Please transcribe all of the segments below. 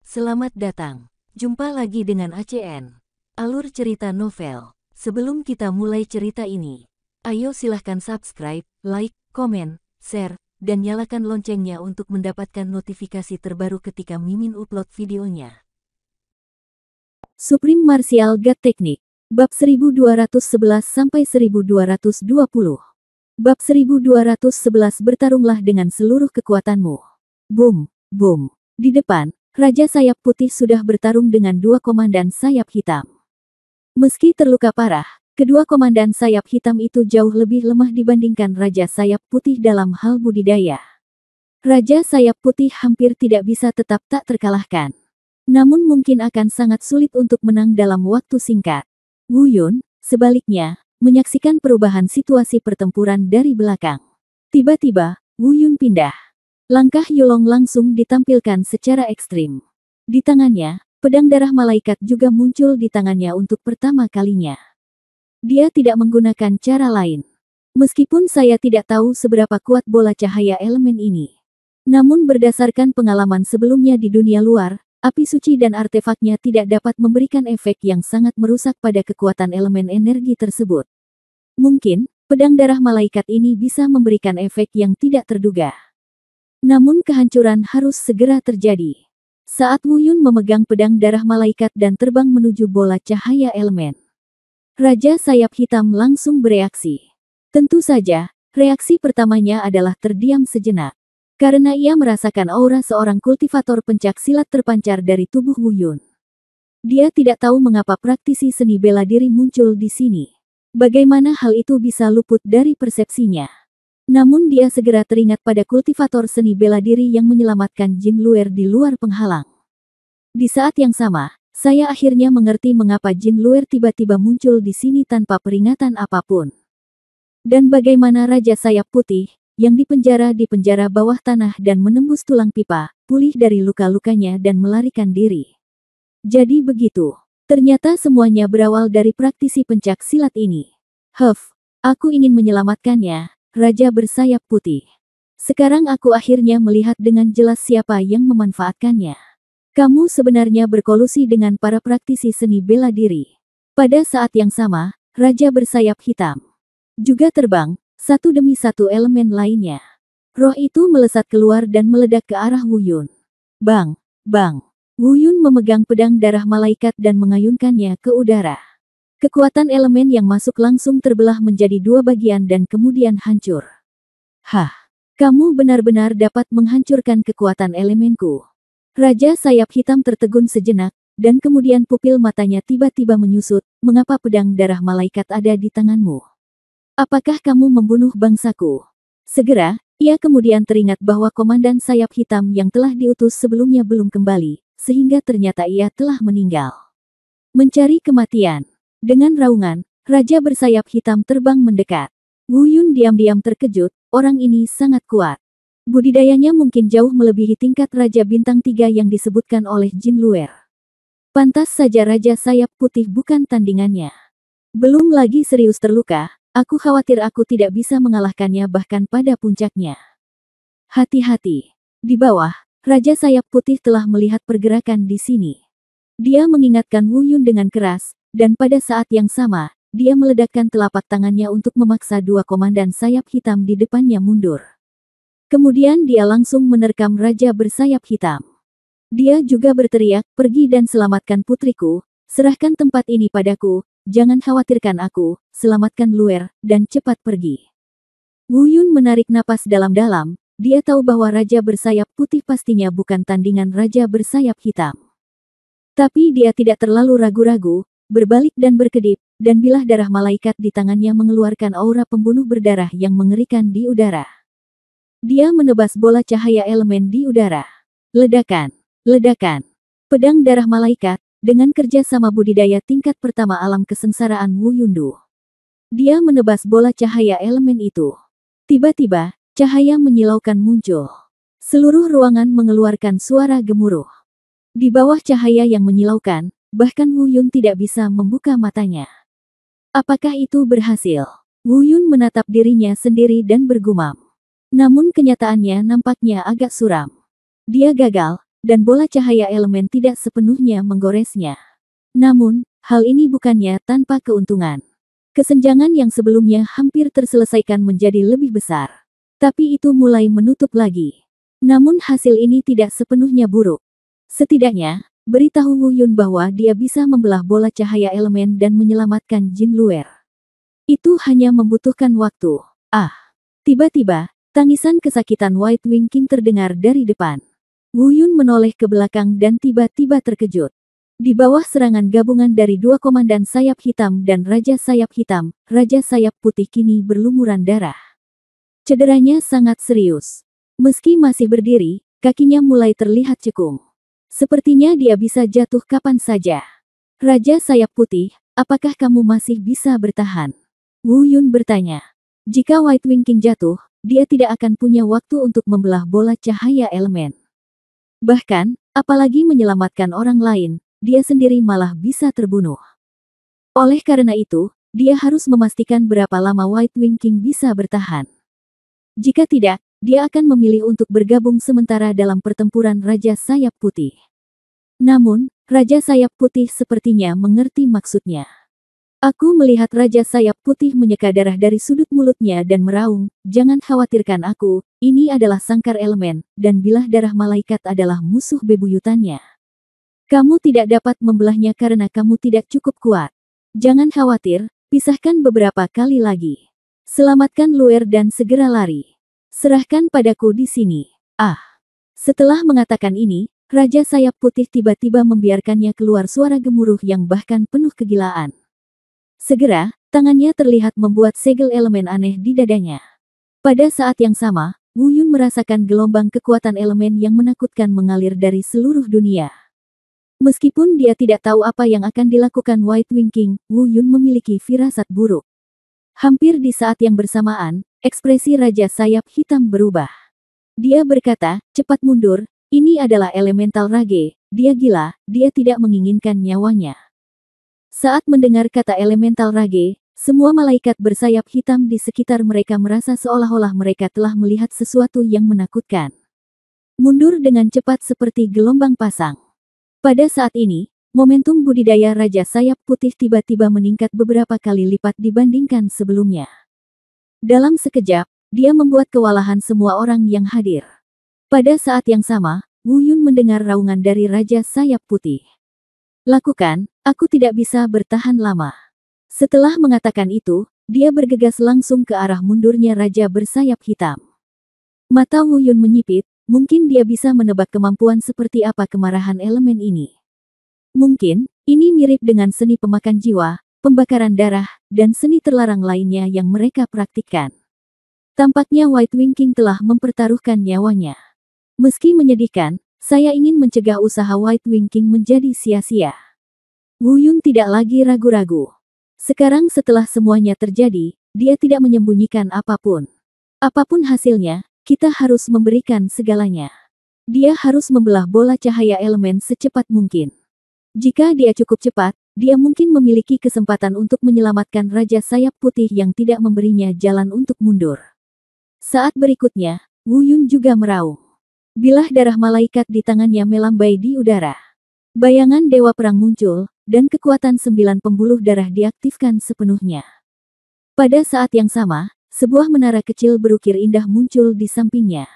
Selamat datang. Jumpa lagi dengan ACN. Alur cerita novel. Sebelum kita mulai cerita ini, ayo silahkan subscribe, like, komen, share, dan nyalakan loncengnya untuk mendapatkan notifikasi terbaru ketika Mimin upload videonya. Supreme Martial God Technique. Bab 1211-1220. Bab 1211 Bertarunglah dengan seluruh kekuatanmu. Boom, boom. Di depan, Raja Sayap Putih sudah bertarung dengan dua komandan sayap hitam. Meski terluka parah, kedua komandan sayap hitam itu jauh lebih lemah dibandingkan Raja Sayap Putih dalam hal budidaya. Raja Sayap Putih hampir tidak bisa tetap tak terkalahkan. Namun mungkin akan sangat sulit untuk menang dalam waktu singkat. Wu Yun, sebaliknya, menyaksikan perubahan situasi pertempuran dari belakang. Tiba-tiba, Wu Yun pindah. Langkah Yulong langsung ditampilkan secara ekstrim. Di tangannya, pedang darah malaikat juga muncul di tangannya untuk pertama kalinya. Dia tidak menggunakan cara lain. Meskipun saya tidak tahu seberapa kuat bola cahaya elemen ini. Namun berdasarkan pengalaman sebelumnya di dunia luar, api suci dan artefaknya tidak dapat memberikan efek yang sangat merusak pada kekuatan elemen energi tersebut. Mungkin, pedang darah malaikat ini bisa memberikan efek yang tidak terduga. Namun kehancuran harus segera terjadi. Saat Wu Yun memegang pedang darah malaikat dan terbang menuju bola cahaya elemen, Raja Sayap Hitam langsung bereaksi. Tentu saja, reaksi pertamanya adalah terdiam sejenak. Karena ia merasakan aura seorang kultivator pencak silat terpancar dari tubuh Wu Yun. Dia tidak tahu mengapa praktisi seni bela diri muncul di sini. Bagaimana hal itu bisa luput dari persepsinya. Namun dia segera teringat pada kultivator seni bela diri yang menyelamatkan Jin Luer di luar penghalang. Di saat yang sama, saya akhirnya mengerti mengapa Jin Luer tiba-tiba muncul di sini tanpa peringatan apapun. Dan bagaimana Raja Sayap Putih, yang di penjara bawah tanah dan menembus tulang pipa, pulih dari luka-lukanya dan melarikan diri. Jadi begitu. Ternyata semuanya berawal dari praktisi pencak silat ini. Aku ingin menyelamatkannya, Raja bersayap putih. Sekarang aku akhirnya melihat dengan jelas siapa yang memanfaatkannya. Kamu sebenarnya berkolusi dengan para praktisi seni bela diri. Pada saat yang sama, Raja bersayap hitam juga terbang, satu demi satu elemen lainnya. Roh itu melesat keluar dan meledak ke arah Wu Yun. Bang, bang. Wu Yun memegang pedang darah malaikat dan mengayunkannya ke udara. Kekuatan elemen yang masuk langsung terbelah menjadi dua bagian dan kemudian hancur. Hah, kamu benar-benar dapat menghancurkan kekuatan elemenku. Raja Sayap Hitam tertegun sejenak, dan kemudian pupil matanya tiba-tiba menyusut, mengapa pedang darah malaikat ada di tanganmu? Apakah kamu membunuh bangsaku? Segera, ia kemudian teringat bahwa komandan Sayap Hitam yang telah diutus sebelumnya belum kembali, sehingga ternyata ia telah meninggal. Mencari kematian. Dengan raungan, Raja bersayap hitam terbang mendekat. Wu Yun diam-diam terkejut, orang ini sangat kuat. Budidayanya mungkin jauh melebihi tingkat Raja Bintang 3 yang disebutkan oleh Jin Luer. Pantas saja Raja Sayap Putih bukan tandingannya. Belum lagi serius terluka, aku khawatir aku tidak bisa mengalahkannya bahkan pada puncaknya. Hati-hati. Di bawah, Raja Sayap Putih telah melihat pergerakan di sini. Dia mengingatkan Wu Yun dengan keras, dan pada saat yang sama, dia meledakkan telapak tangannya untuk memaksa dua komandan sayap hitam di depannya mundur. Kemudian dia langsung menerkam Raja bersayap hitam. Dia juga berteriak, pergi dan selamatkan putriku, serahkan tempat ini padaku, jangan khawatirkan aku, selamatkan Luer, dan cepat pergi. Wu Yun menarik napas dalam-dalam, dia tahu bahwa Raja bersayap putih pastinya bukan tandingan Raja bersayap hitam. Tapi dia tidak terlalu ragu-ragu, berbalik dan berkedip, dan bilah darah malaikat di tangannya mengeluarkan aura pembunuh berdarah yang mengerikan di udara. Dia menebas bola cahaya elemen di udara. Ledakan, ledakan. Pedang darah malaikat, dengan kerja sama budidaya tingkat pertama alam kesengsaraan Wu Yundu. Dia menebas bola cahaya elemen itu. Tiba-tiba, cahaya menyilaukan muncul. Seluruh ruangan mengeluarkan suara gemuruh. Di bawah cahaya yang menyilaukan, bahkan Wu Yun tidak bisa membuka matanya. Apakah itu berhasil? Wu Yun menatap dirinya sendiri dan bergumam. Namun kenyataannya nampaknya agak suram. Dia gagal, dan bola cahaya elemen tidak sepenuhnya menggoresnya. Namun, hal ini bukannya tanpa keuntungan. Kesenjangan yang sebelumnya hampir terselesaikan menjadi lebih besar. Tapi itu mulai menutup lagi. Namun hasil ini tidak sepenuhnya buruk. Setidaknya, beritahu Wu Yun bahwa dia bisa membelah bola cahaya elemen dan menyelamatkan Jin Luer. Itu hanya membutuhkan waktu. Ah! Tiba-tiba, tangisan kesakitan White Wing King terdengar dari depan. Wu Yun menoleh ke belakang dan tiba-tiba terkejut. Di bawah serangan gabungan dari dua komandan sayap hitam dan Raja Sayap Hitam, Raja Sayap Putih kini berlumuran darah. Cederanya sangat serius. Meski masih berdiri, kakinya mulai terlihat cekung. Sepertinya dia bisa jatuh kapan saja. Raja Sayap Putih, apakah kamu masih bisa bertahan? Wu Yun bertanya. Jika White Wing King jatuh, dia tidak akan punya waktu untuk membelah bola cahaya elemen. Bahkan, apalagi menyelamatkan orang lain, dia sendiri malah bisa terbunuh. Oleh karena itu, dia harus memastikan berapa lama White Wing King bisa bertahan. Jika tidak, dia akan memilih untuk bergabung sementara dalam pertempuran Raja Sayap Putih. Namun, Raja Sayap Putih sepertinya mengerti maksudnya. Aku melihat Raja Sayap Putih menyeka darah dari sudut mulutnya dan meraung, jangan khawatirkan aku, ini adalah sangkar elemen, dan bilah darah malaikat adalah musuh bebuyutannya. Kamu tidak dapat membelahnya karena kamu tidak cukup kuat. Jangan khawatir, pisahkan beberapa kali lagi. Selamatkan Luer dan segera lari. Serahkan padaku di sini. Ah! Setelah mengatakan ini, Raja Sayap Putih tiba-tiba membiarkannya keluar suara gemuruh yang bahkan penuh kegilaan. Segera, tangannya terlihat membuat segel elemen aneh di dadanya. Pada saat yang sama, Wu Yun merasakan gelombang kekuatan elemen yang menakutkan mengalir dari seluruh dunia. Meskipun dia tidak tahu apa yang akan dilakukan White Wing King, Wu Yun memiliki firasat buruk. Hampir di saat yang bersamaan, ekspresi Raja Sayap Hitam berubah. Dia berkata, cepat mundur, ini adalah elemental rage, dia gila, dia tidak menginginkan nyawanya. Saat mendengar kata elemental rage, semua malaikat bersayap hitam di sekitar mereka merasa seolah-olah mereka telah melihat sesuatu yang menakutkan. Mundur dengan cepat seperti gelombang pasang. Pada saat ini, momentum budidaya Raja Sayap Putih tiba-tiba meningkat beberapa kali lipat dibandingkan sebelumnya. Dalam sekejap, dia membuat kewalahan semua orang yang hadir. Pada saat yang sama, Wu Yun mendengar raungan dari Raja Sayap Putih. Lakukan, aku tidak bisa bertahan lama. Setelah mengatakan itu, dia bergegas langsung ke arah mundurnya Raja bersayap hitam. Mata Wu Yun menyipit, mungkin dia bisa menebak kemampuan seperti apa kemarahan elemen ini. Mungkin, ini mirip dengan seni pemakan jiwa, pembakaran darah, dan seni terlarang lainnya yang mereka praktikkan. Tampaknya White Wing King telah mempertaruhkan nyawanya. Meski menyedihkan, saya ingin mencegah usaha White Wing King menjadi sia-sia. Wu Yun tidak lagi ragu-ragu. Sekarang setelah semuanya terjadi, dia tidak menyembunyikan apapun. Apapun hasilnya, kita harus memberikan segalanya. Dia harus membelah bola cahaya elemen secepat mungkin. Jika dia cukup cepat, dia mungkin memiliki kesempatan untuk menyelamatkan Raja Sayap Putih yang tidak memberinya jalan untuk mundur. Saat berikutnya, Wu Yun juga meraung. Bilah darah malaikat di tangannya melambai di udara. Bayangan Dewa Perang muncul, dan kekuatan 9 pembuluh darah diaktifkan sepenuhnya. Pada saat yang sama, sebuah menara kecil berukir indah muncul di sampingnya.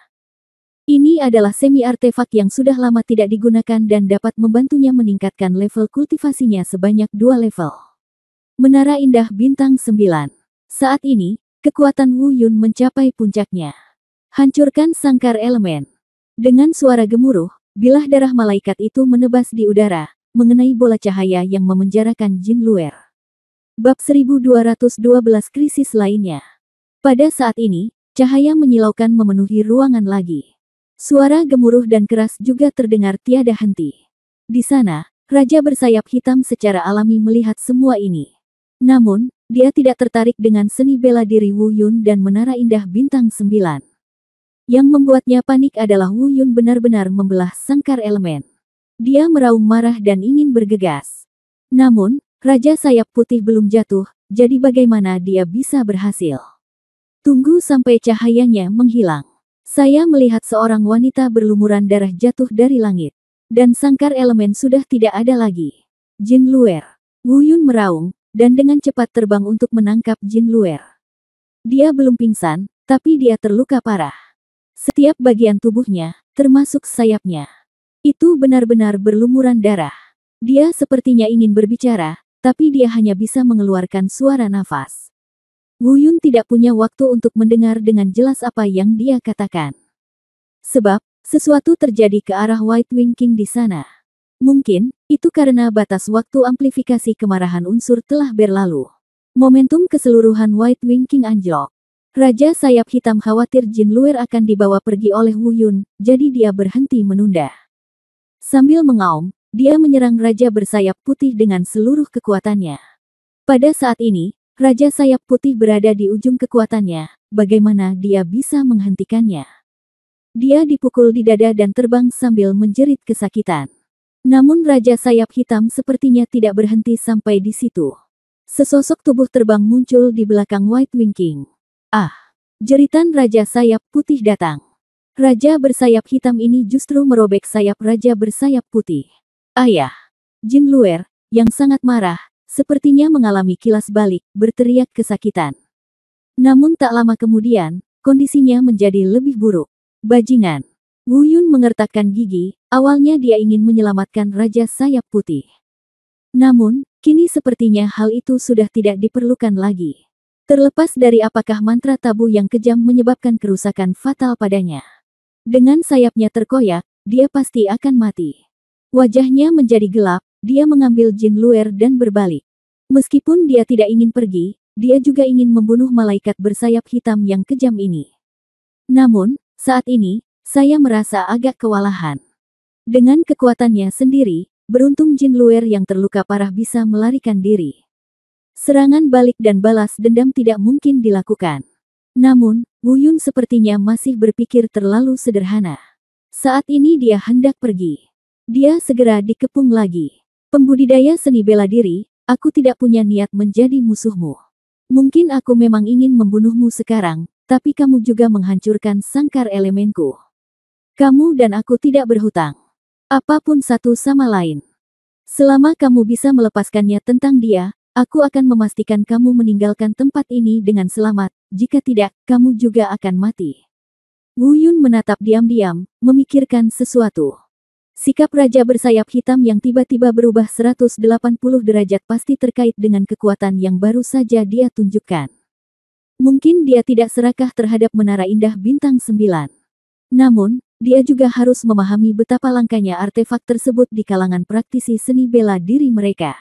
Ini adalah semi-artefak yang sudah lama tidak digunakan dan dapat membantunya meningkatkan level kultivasinya sebanyak 2 level. Menara Indah Bintang 9. Saat ini, kekuatan Wu Yun mencapai puncaknya. Hancurkan sangkar elemen. Dengan suara gemuruh, bilah darah malaikat itu menebas di udara, mengenai bola cahaya yang memenjarakan Jin Luer. Bab 1212 krisis lainnya. Pada saat ini, cahaya menyilaukan memenuhi ruangan lagi. Suara gemuruh dan keras juga terdengar tiada henti. Di sana, Raja bersayap hitam secara alami melihat semua ini. Namun, dia tidak tertarik dengan seni bela diri Wu Yun dan Menara Indah Bintang 9. Yang membuatnya panik adalah Wu Yun benar-benar membelah sangkar elemen. Dia meraung marah dan ingin bergegas. Namun, Raja Sayap Putih belum jatuh, jadi bagaimana dia bisa berhasil? Tunggu sampai cahayanya menghilang. Saya melihat seorang wanita berlumuran darah jatuh dari langit. Dan sangkar elemen sudah tidak ada lagi. Jin Luer. Wu Yun meraung, dan dengan cepat terbang untuk menangkap Jin Luer. Dia belum pingsan, tapi dia terluka parah. Setiap bagian tubuhnya, termasuk sayapnya, itu benar-benar berlumuran darah. Dia sepertinya ingin berbicara, tapi dia hanya bisa mengeluarkan suara nafas. Wu Yun tidak punya waktu untuk mendengar dengan jelas apa yang dia katakan. Sebab, sesuatu terjadi ke arah White Wing King di sana. Mungkin, itu karena batas waktu amplifikasi kemarahan unsur telah berlalu. Momentum keseluruhan White Wing King anjlok. Raja sayap hitam khawatir Jin Luer akan dibawa pergi oleh Wu Yun, jadi dia berhenti menunda. Sambil mengaum, dia menyerang Raja bersayap putih dengan seluruh kekuatannya. Pada saat ini, Raja sayap putih berada di ujung kekuatannya, bagaimana dia bisa menghentikannya? Dia dipukul di dada dan terbang sambil menjerit kesakitan. Namun Raja sayap hitam sepertinya tidak berhenti sampai di situ. Sesosok tubuh terbang muncul di belakang White Wing King. Ah! Jeritan Raja sayap putih datang. Raja bersayap hitam ini justru merobek sayap Raja bersayap putih. Ayah! Jin Luer, yang sangat marah, sepertinya mengalami kilas balik, berteriak kesakitan. Namun tak lama kemudian, kondisinya menjadi lebih buruk. Bajingan! Wu Yun mengertakkan gigi, awalnya dia ingin menyelamatkan Raja sayap putih. Namun, kini sepertinya hal itu sudah tidak diperlukan lagi. Terlepas dari apakah mantra tabu yang kejam menyebabkan kerusakan fatal padanya. Dengan sayapnya terkoyak, dia pasti akan mati. Wajahnya menjadi gelap, dia mengambil Jin Luer dan berbalik. Meskipun dia tidak ingin pergi, dia juga ingin membunuh malaikat bersayap hitam yang kejam ini. Namun, saat ini, saya merasa agak kewalahan. Dengan kekuatannya sendiri, beruntung Jin Luer yang terluka parah bisa melarikan diri. Serangan balik dan balas dendam tidak mungkin dilakukan. Namun, Wu Yun sepertinya masih berpikir terlalu sederhana. Saat ini dia hendak pergi. Dia segera dikepung lagi. Pembudidaya seni bela diri, aku tidak punya niat menjadi musuhmu. Mungkin aku memang ingin membunuhmu sekarang, tapi kamu juga menghancurkan sangkar elemenku. Kamu dan aku tidak berhutang. Apapun satu sama lain. Selama kamu bisa melepaskannya tentang dia, aku akan memastikan kamu meninggalkan tempat ini dengan selamat, jika tidak, kamu juga akan mati. Wu Yun menatap diam-diam, memikirkan sesuatu. Sikap Raja bersayap hitam yang tiba-tiba berubah 180 derajat pasti terkait dengan kekuatan yang baru saja dia tunjukkan. Mungkin dia tidak serakah terhadap Menara Indah Bintang 9. Namun, dia juga harus memahami betapa langkanya artefak tersebut di kalangan praktisi seni bela diri mereka.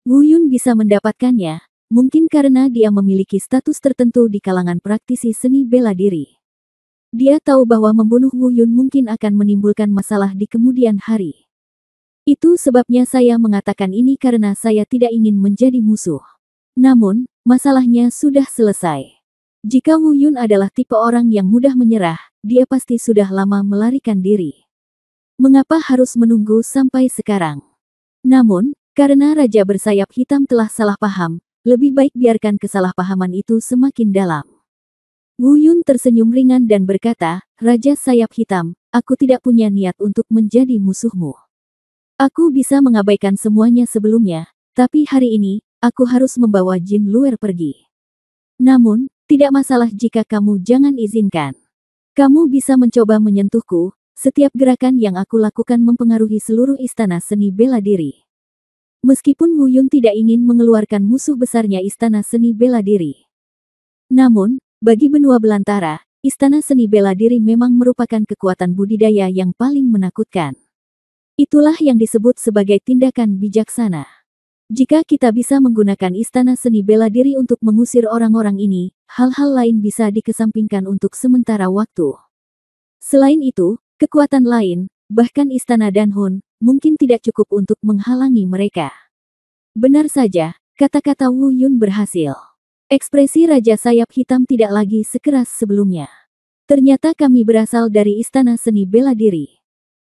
Wu Yun bisa mendapatkannya, mungkin karena dia memiliki status tertentu di kalangan praktisi seni bela diri. Dia tahu bahwa membunuh Wu Yun mungkin akan menimbulkan masalah di kemudian hari. Itu sebabnya saya mengatakan ini karena saya tidak ingin menjadi musuh. Namun, masalahnya sudah selesai. Jika Wu Yun adalah tipe orang yang mudah menyerah, dia pasti sudah lama melarikan diri. Mengapa harus menunggu sampai sekarang? Namun, karena Raja bersayap hitam telah salah paham, lebih baik biarkan kesalahpahaman itu semakin dalam. Wu Yun tersenyum ringan dan berkata, Raja sayap hitam, aku tidak punya niat untuk menjadi musuhmu. Aku bisa mengabaikan semuanya sebelumnya, tapi hari ini, aku harus membawa Jin Luer pergi. Namun, tidak masalah jika kamu jangan izinkan. Kamu bisa mencoba menyentuhku, setiap gerakan yang aku lakukan mempengaruhi seluruh istana seni bela diri. Meskipun Wu Yun tidak ingin mengeluarkan musuh besarnya istana seni bela diri. Namun, bagi benua belantara, istana seni bela diri memang merupakan kekuatan budidaya yang paling menakutkan. Itulah yang disebut sebagai tindakan bijaksana. Jika kita bisa menggunakan istana seni bela diri untuk mengusir orang-orang ini, hal-hal lain bisa dikesampingkan untuk sementara waktu. Selain itu, kekuatan lain, bahkan istana Danhun, mungkin tidak cukup untuk menghalangi mereka. Benar saja, kata-kata Wu Yun berhasil. Ekspresi Raja sayap hitam tidak lagi sekeras sebelumnya. Ternyata kami berasal dari istana seni bela diri.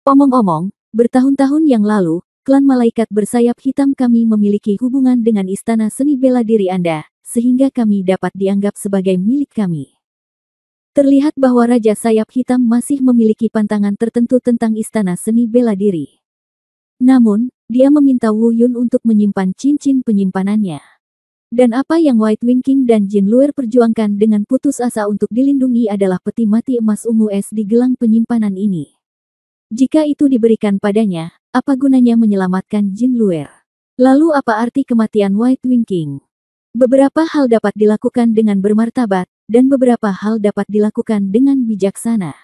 Omong-omong, bertahun-tahun yang lalu, klan malaikat bersayap hitam kami memiliki hubungan dengan istana seni bela diri Anda, sehingga kami dapat dianggap sebagai milik kami. Terlihat bahwa Raja Sayap Hitam masih memiliki pantangan tertentu tentang istana seni bela diri. Namun, dia meminta Wu Yun untuk menyimpan cincin penyimpanannya. Dan apa yang White Wing King dan Jin Luer perjuangkan dengan putus asa untuk dilindungi adalah peti mati emas ungu es di gelang penyimpanan ini. Jika itu diberikan padanya, apa gunanya menyelamatkan Jin Luer? Lalu apa arti kematian White Wing King? Beberapa hal dapat dilakukan dengan bermartabat, dan beberapa hal dapat dilakukan dengan bijaksana.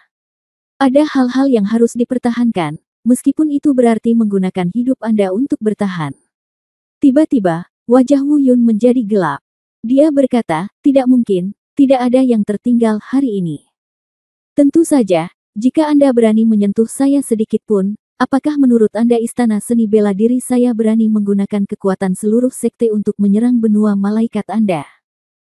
Ada hal-hal yang harus dipertahankan, meskipun itu berarti menggunakan hidup Anda untuk bertahan. Tiba-tiba, wajah Wu Yun menjadi gelap. Dia berkata, tidak mungkin, tidak ada yang tertinggal hari ini. Tentu saja, jika Anda berani menyentuh saya sedikit pun, apakah menurut Anda istana seni bela diri saya berani menggunakan kekuatan seluruh sekte untuk menyerang benua malaikat Anda?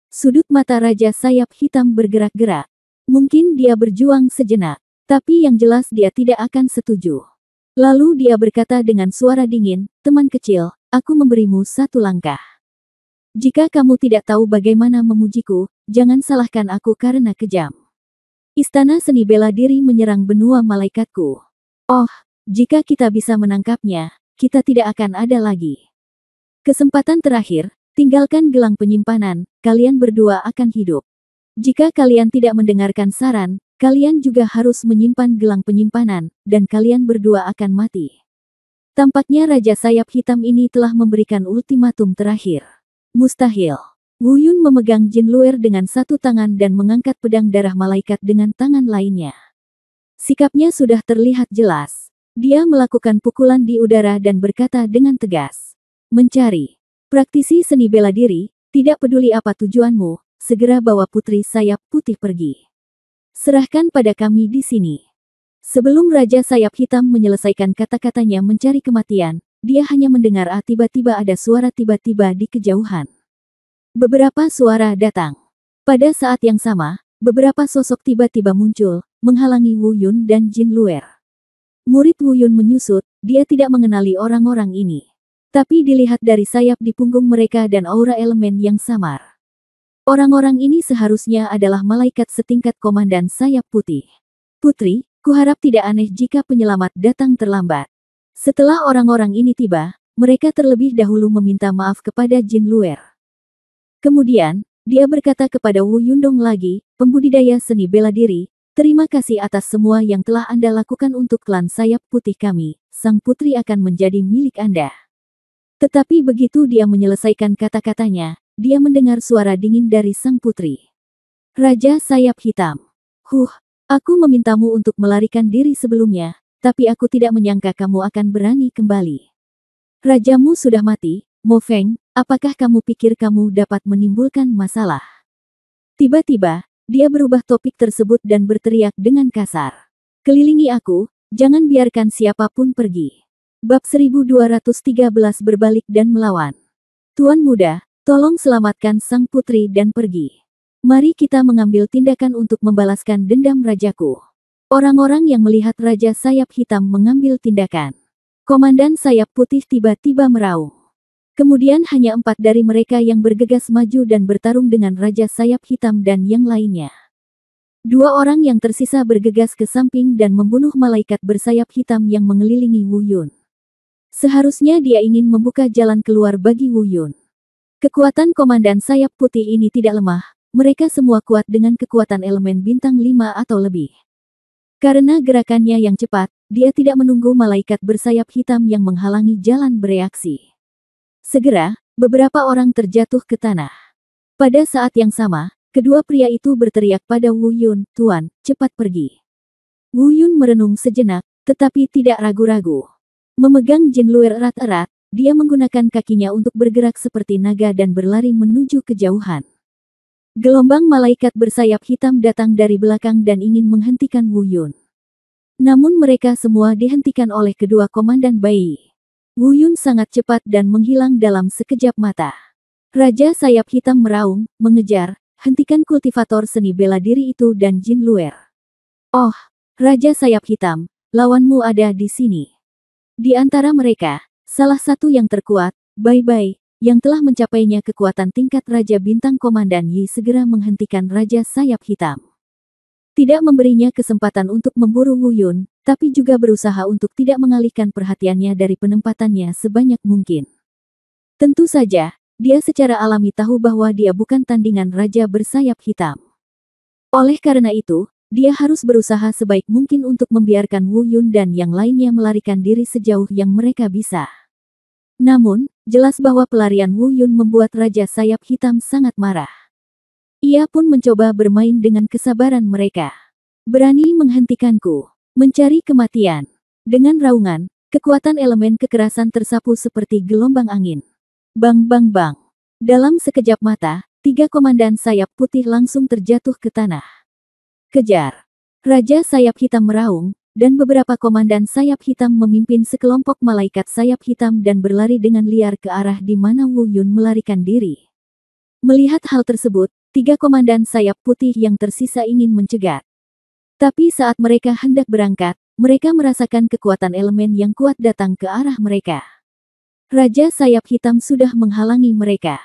Sudut mata Raja Sayap Hitam bergerak-gerak. Mungkin dia berjuang sejenak, tapi yang jelas dia tidak akan setuju. Lalu dia berkata dengan suara dingin, teman kecil, aku memberimu satu langkah. Jika kamu tidak tahu bagaimana memujiku, jangan salahkan aku karena kejam. Istana seni bela diri menyerang benua malaikatku. Oh, jika kita bisa menangkapnya, kita tidak akan ada lagi. Kesempatan terakhir, tinggalkan gelang penyimpanan, kalian berdua akan hidup. Jika kalian tidak mendengarkan saran, kalian juga harus menyimpan gelang penyimpanan, dan kalian berdua akan mati. Tampaknya Raja Sayap Hitam ini telah memberikan ultimatum terakhir. Mustahil. Wu Yun memegang Jin Luer dengan satu tangan dan mengangkat pedang darah malaikat dengan tangan lainnya. Sikapnya sudah terlihat jelas. Dia melakukan pukulan di udara dan berkata dengan tegas. Mencari. Praktisi seni bela diri, tidak peduli apa tujuanmu, segera bawa Putri Sayap Putih pergi. Serahkan pada kami di sini. Sebelum Raja Sayap Hitam menyelesaikan kata-katanya mencari kematian, dia hanya mendengar tiba-tiba ada suara tiba-tiba di kejauhan. Beberapa suara datang. Pada saat yang sama, beberapa sosok tiba-tiba muncul, menghalangi Wu Yun dan Jin Luer. Murid Wu Yun menyusut, dia tidak mengenali orang-orang ini. Tapi dilihat dari sayap di punggung mereka dan aura elemen yang samar. Orang-orang ini seharusnya adalah malaikat setingkat Komandan Sayap Putih. Putri, kuharap tidak aneh jika penyelamat datang terlambat. Setelah orang-orang ini tiba, mereka terlebih dahulu meminta maaf kepada Jin Luer. Kemudian, dia berkata kepada Wu Yundong lagi, pembudidaya seni bela diri, terima kasih atas semua yang telah Anda lakukan untuk klan Sayap Putih kami, sang putri akan menjadi milik Anda. Tetapi begitu dia menyelesaikan kata-katanya, dia mendengar suara dingin dari sang putri. Raja Sayap Hitam. Aku memintamu untuk melarikan diri sebelumnya, tapi aku tidak menyangka kamu akan berani kembali. Rajamu sudah mati, Mo Feng, apakah kamu pikir kamu dapat menimbulkan masalah? Tiba-tiba, dia berubah topik tersebut dan berteriak dengan kasar. Kelilingi aku, jangan biarkan siapapun pergi. Bab 1213 berbalik dan melawan. Tuan muda, tolong selamatkan sang putri dan pergi. Mari kita mengambil tindakan untuk membalaskan dendam rajaku. Orang-orang yang melihat Raja Sayap Hitam mengambil tindakan. Komandan Sayap Putih tiba-tiba meraung. Kemudian hanya 4 dari mereka yang bergegas maju dan bertarung dengan Raja Sayap Hitam dan yang lainnya. 2 orang yang tersisa bergegas ke samping dan membunuh malaikat bersayap hitam yang mengelilingi Wu Yun. Seharusnya dia ingin membuka jalan keluar bagi Wu Yun. Kekuatan Komandan Sayap Putih ini tidak lemah, mereka semua kuat dengan kekuatan elemen bintang 5 atau lebih. Karena gerakannya yang cepat, dia tidak menunggu malaikat bersayap hitam yang menghalangi jalan bereaksi. Segera, beberapa orang terjatuh ke tanah. Pada saat yang sama, kedua pria itu berteriak pada Wu Yun, "Tuan, cepat pergi." Wu Yun merenung sejenak, tetapi tidak ragu-ragu. Memegang Jin Luer erat-erat, dia menggunakan kakinya untuk bergerak seperti naga dan berlari menuju kejauhan. Gelombang malaikat bersayap hitam datang dari belakang dan ingin menghentikan Wu Yun. Namun mereka semua dihentikan oleh kedua komandan Bai. Wu Yun sangat cepat dan menghilang dalam sekejap mata. Raja Sayap Hitam meraung, mengejar, hentikan kultivator seni bela diri itu dan Jin Luer. Oh, Raja Sayap Hitam, lawanmu ada di sini. Di antara mereka, salah satu yang terkuat, Bai, yang telah mencapainya kekuatan tingkat Raja Bintang Komandan Yi segera menghentikan Raja Sayap Hitam. Tidak memberinya kesempatan untuk memburu Wu Yun, tapi juga berusaha untuk tidak mengalihkan perhatiannya dari penempatannya sebanyak mungkin. Tentu saja, dia secara alami tahu bahwa dia bukan tandingan raja bersayap hitam. Oleh karena itu, dia harus berusaha sebaik mungkin untuk membiarkan Wu Yun dan yang lainnya melarikan diri sejauh yang mereka bisa. Namun, jelas bahwa pelarian Wu Yun membuat Raja Sayap Hitam sangat marah. Ia pun mencoba bermain dengan kesabaran mereka. Berani menghentikanku, mencari kematian. Dengan raungan, kekuatan elemen kekerasan tersapu seperti gelombang angin. Bang bang bang. Dalam sekejap mata, 3 komandan sayap putih langsung terjatuh ke tanah. Kejar! Raja Sayap Hitam meraung, dan beberapa komandan sayap hitam memimpin sekelompok malaikat sayap hitam dan berlari dengan liar ke arah di mana Wu Yun melarikan diri. Melihat hal tersebut, 3 komandan sayap putih yang tersisa ingin mencegat. Tapi saat mereka hendak berangkat, mereka merasakan kekuatan elemen yang kuat datang ke arah mereka. Raja Sayap Hitam sudah menghalangi mereka.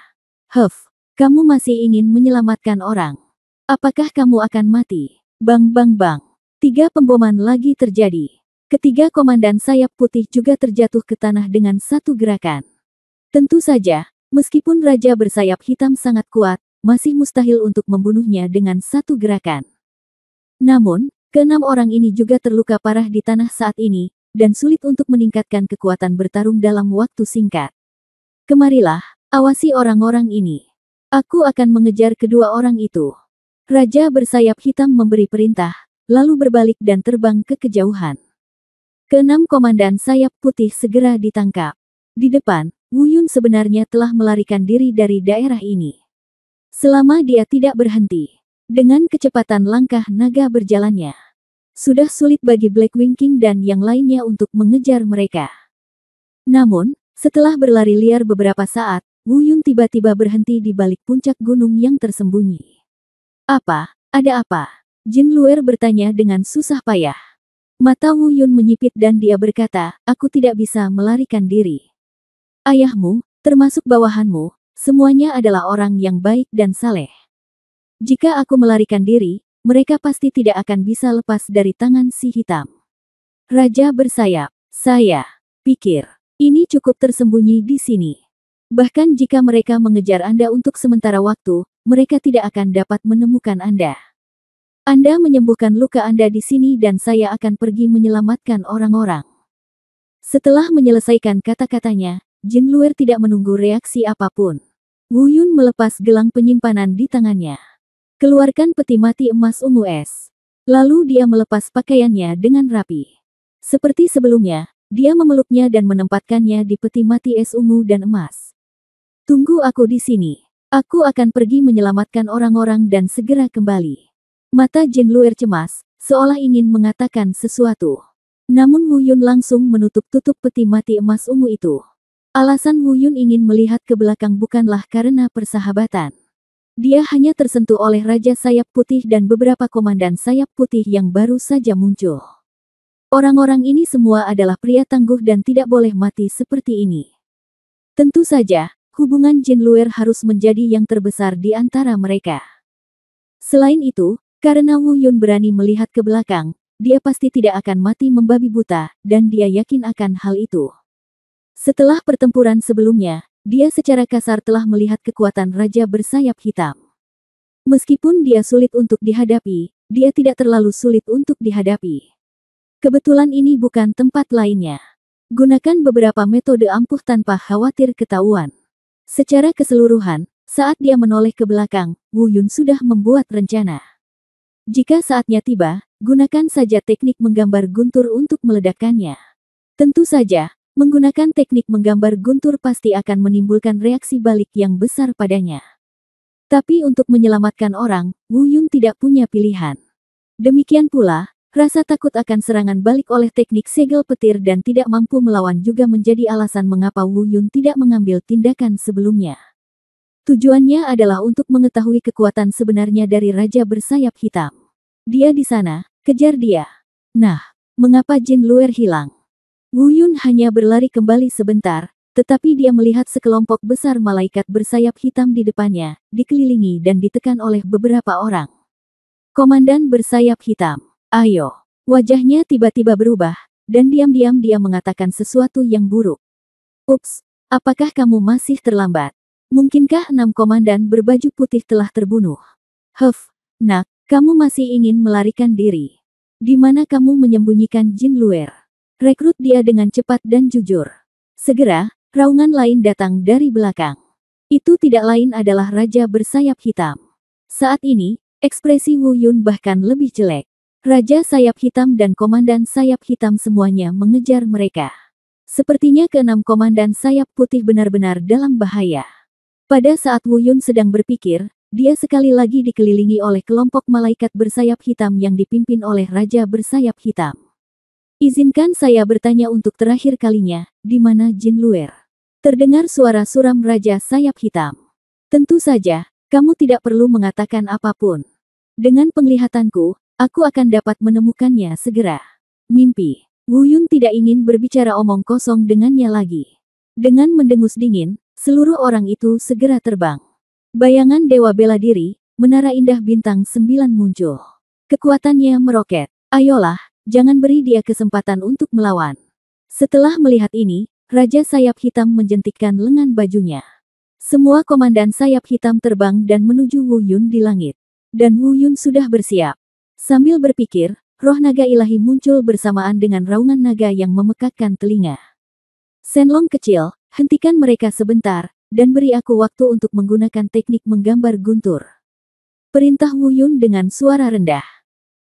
Huff! Kamu masih ingin menyelamatkan orang. Apakah kamu akan mati? Bang bang bang. 3 pemboman lagi terjadi. Ketiga komandan sayap putih juga terjatuh ke tanah dengan satu gerakan. Tentu saja, meskipun raja bersayap hitam sangat kuat, masih mustahil untuk membunuhnya dengan satu gerakan. Namun, ke-6 orang ini juga terluka parah di tanah saat ini, dan sulit untuk meningkatkan kekuatan bertarung dalam waktu singkat. Kemarilah, awasi orang-orang ini. Aku akan mengejar kedua orang itu. Raja bersayap hitam memberi perintah, lalu berbalik dan terbang ke kejauhan. Ke-6 komandan sayap putih segera ditangkap. Di depan, Wu Yun sebenarnya telah melarikan diri dari daerah ini. Selama dia tidak berhenti, dengan kecepatan langkah naga berjalannya, sudah sulit bagi Blackwing King dan yang lainnya untuk mengejar mereka. Namun, setelah berlari liar beberapa saat, Wu Yun tiba-tiba berhenti di balik puncak gunung yang tersembunyi. Apa? Ada apa? Jin Luer bertanya dengan susah payah. Mata Wu Yun menyipit dan dia berkata, aku tidak bisa melarikan diri. Ayahmu, termasuk bawahanmu, semuanya adalah orang yang baik dan saleh. Jika aku melarikan diri, mereka pasti tidak akan bisa lepas dari tangan si hitam. Raja bersayap, saya pikir, ini cukup tersembunyi di sini. Bahkan jika mereka mengejar Anda untuk sementara waktu, mereka tidak akan dapat menemukan Anda. Anda menyembuhkan luka Anda di sini dan saya akan pergi menyelamatkan orang-orang. Setelah menyelesaikan kata-katanya, Jin Luer tidak menunggu reaksi apapun. Wu Yun melepas gelang penyimpanan di tangannya. Keluarkan peti mati emas ungu es. Lalu dia melepas pakaiannya dengan rapi. Seperti sebelumnya, dia memeluknya dan menempatkannya di peti mati es ungu dan emas. Tunggu aku di sini. Aku akan pergi menyelamatkan orang-orang dan segera kembali. Mata Jin Luer cemas, seolah ingin mengatakan sesuatu. Namun Wu Yun langsung menutup-tutup peti mati emas ungu itu. Alasan Wu Yun ingin melihat ke belakang bukanlah karena persahabatan. Dia hanya tersentuh oleh Raja Sayap Putih dan beberapa komandan sayap putih yang baru saja muncul. Orang-orang ini semua adalah pria tangguh dan tidak boleh mati seperti ini. Tentu saja, hubungan Jin Luer harus menjadi yang terbesar di antara mereka. Selain itu, karena Wu Yun berani melihat ke belakang, dia pasti tidak akan mati membabi buta, dan dia yakin akan hal itu. Setelah pertempuran sebelumnya, dia secara kasar telah melihat kekuatan Raja bersayap hitam. Meskipun dia sulit untuk dihadapi, dia tidak terlalu sulit untuk dihadapi. Kebetulan ini bukan tempat lainnya. Gunakan beberapa metode ampuh tanpa khawatir ketahuan. Secara keseluruhan, saat dia menoleh ke belakang, Wu Yun sudah membuat rencana. Jika saatnya tiba, gunakan saja teknik menggambar guntur untuk meledakkannya. Tentu saja, menggunakan teknik menggambar guntur pasti akan menimbulkan reaksi balik yang besar padanya. Tapi untuk menyelamatkan orang, Wu Yun tidak punya pilihan. Demikian pula, rasa takut akan serangan balik oleh teknik segel petir dan tidak mampu melawan juga menjadi alasan mengapa Wu Yun tidak mengambil tindakan sebelumnya. Tujuannya adalah untuk mengetahui kekuatan sebenarnya dari Raja bersayap hitam. Dia di sana, kejar dia. Nah, mengapa Jin Luer hilang? Wu Yun hanya berlari kembali sebentar, tetapi dia melihat sekelompok besar malaikat bersayap hitam di depannya, dikelilingi dan ditekan oleh beberapa orang. Komandan bersayap hitam. Ayo. Wajahnya tiba-tiba berubah, dan diam-diam dia mengatakan sesuatu yang buruk. Ups, apakah kamu masih terlambat? Mungkinkah 6 komandan berbaju putih telah terbunuh? Huff, nak, kamu masih ingin melarikan diri. Di mana kamu menyembunyikan Jin Luer? Rekrut dia dengan cepat dan jujur. Segera, raungan lain datang dari belakang. Itu tidak lain adalah Raja bersayap hitam. Saat ini, ekspresi Wu Yun bahkan lebih jelek. Raja sayap hitam dan komandan sayap hitam semuanya mengejar mereka. Sepertinya keenam komandan sayap putih benar-benar dalam bahaya. Pada saat Wu Yun sedang berpikir, dia sekali lagi dikelilingi oleh kelompok malaikat bersayap hitam yang dipimpin oleh Raja bersayap hitam. Izinkan saya bertanya untuk terakhir kalinya, di mana Jin Luer? Terdengar suara suram Raja sayap hitam. Tentu saja, kamu tidak perlu mengatakan apapun. Dengan penglihatanku, aku akan dapat menemukannya segera. Mimpi. Wu Yun tidak ingin berbicara omong kosong dengannya lagi. Dengan mendengus dingin, seluruh orang itu segera terbang. Bayangan dewa bela diri, menara indah bintang 9 muncul. Kekuatannya meroket. Ayolah, jangan beri dia kesempatan untuk melawan. Setelah melihat ini, Raja sayap hitam menjentikkan lengan bajunya. Semua komandan sayap hitam terbang dan menuju Wu Yun di langit. Dan Wu Yun sudah bersiap. Sambil berpikir, roh naga ilahi muncul bersamaan dengan raungan naga yang memekakkan telinga. Shenlong kecil, hentikan mereka sebentar, dan beri aku waktu untuk menggunakan teknik menggambar guntur. Perintah Wu Yun dengan suara rendah.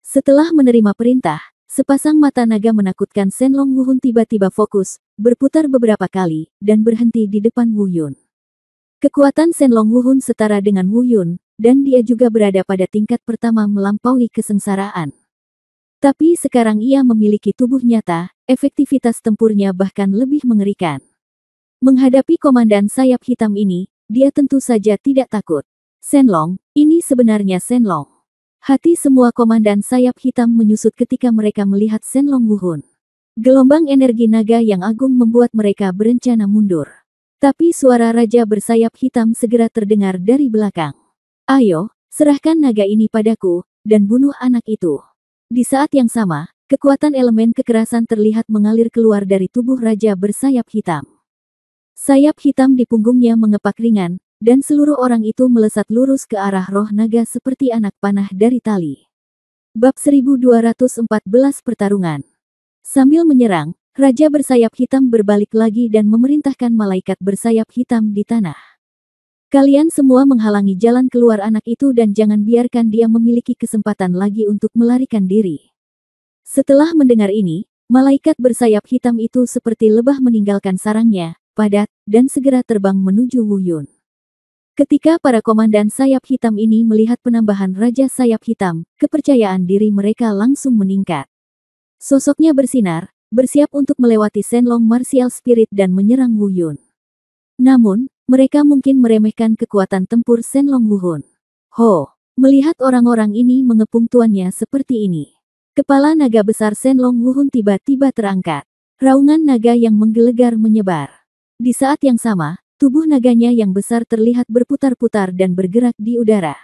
Setelah menerima perintah, sepasang mata naga menakutkan Shenlong Wu Hun tiba-tiba fokus, berputar beberapa kali, dan berhenti di depan Wu Yun. Kekuatan Shenlong Wu Hun setara dengan Wu Yun, dan dia juga berada pada tingkat pertama melampaui kesengsaraan. Tapi sekarang ia memiliki tubuh nyata, efektivitas tempurnya bahkan lebih mengerikan. Menghadapi komandan sayap hitam ini, dia tentu saja tidak takut. Shenlong, ini sebenarnya Shenlong. Hati semua komandan sayap hitam menyusut ketika mereka melihat Shenlong Wu Hun. Gelombang energi naga yang agung membuat mereka berencana mundur. Tapi suara Raja bersayap hitam segera terdengar dari belakang. Ayo, serahkan naga ini padaku, dan bunuh anak itu. Di saat yang sama, kekuatan elemen kekerasan terlihat mengalir keluar dari tubuh Raja bersayap hitam. Sayap hitam di punggungnya mengepak ringan, dan seluruh orang itu melesat lurus ke arah roh naga seperti anak panah dari tali. Bab 1214 Pertarungan. Sambil menyerang, Raja bersayap hitam berbalik lagi dan memerintahkan malaikat bersayap hitam di tanah. Kalian semua menghalangi jalan keluar anak itu dan jangan biarkan dia memiliki kesempatan lagi untuk melarikan diri. Setelah mendengar ini, malaikat bersayap hitam itu seperti lebah meninggalkan sarangnya, padat, dan segera terbang menuju Wu Yun. Ketika para komandan sayap hitam ini melihat penambahan Raja sayap hitam, kepercayaan diri mereka langsung meningkat. Sosoknya bersinar, bersiap untuk melewati Shenlong Martial Spirit dan menyerang Wu Yun. Namun, mereka mungkin meremehkan kekuatan tempur Shenlong Wu Hun. Ho! Melihat orang-orang ini mengepung tuannya seperti ini. Kepala naga besar Shenlong Wu Hun tiba-tiba terangkat. Raungan naga yang menggelegar menyebar. Di saat yang sama, tubuh naganya yang besar terlihat berputar-putar dan bergerak di udara.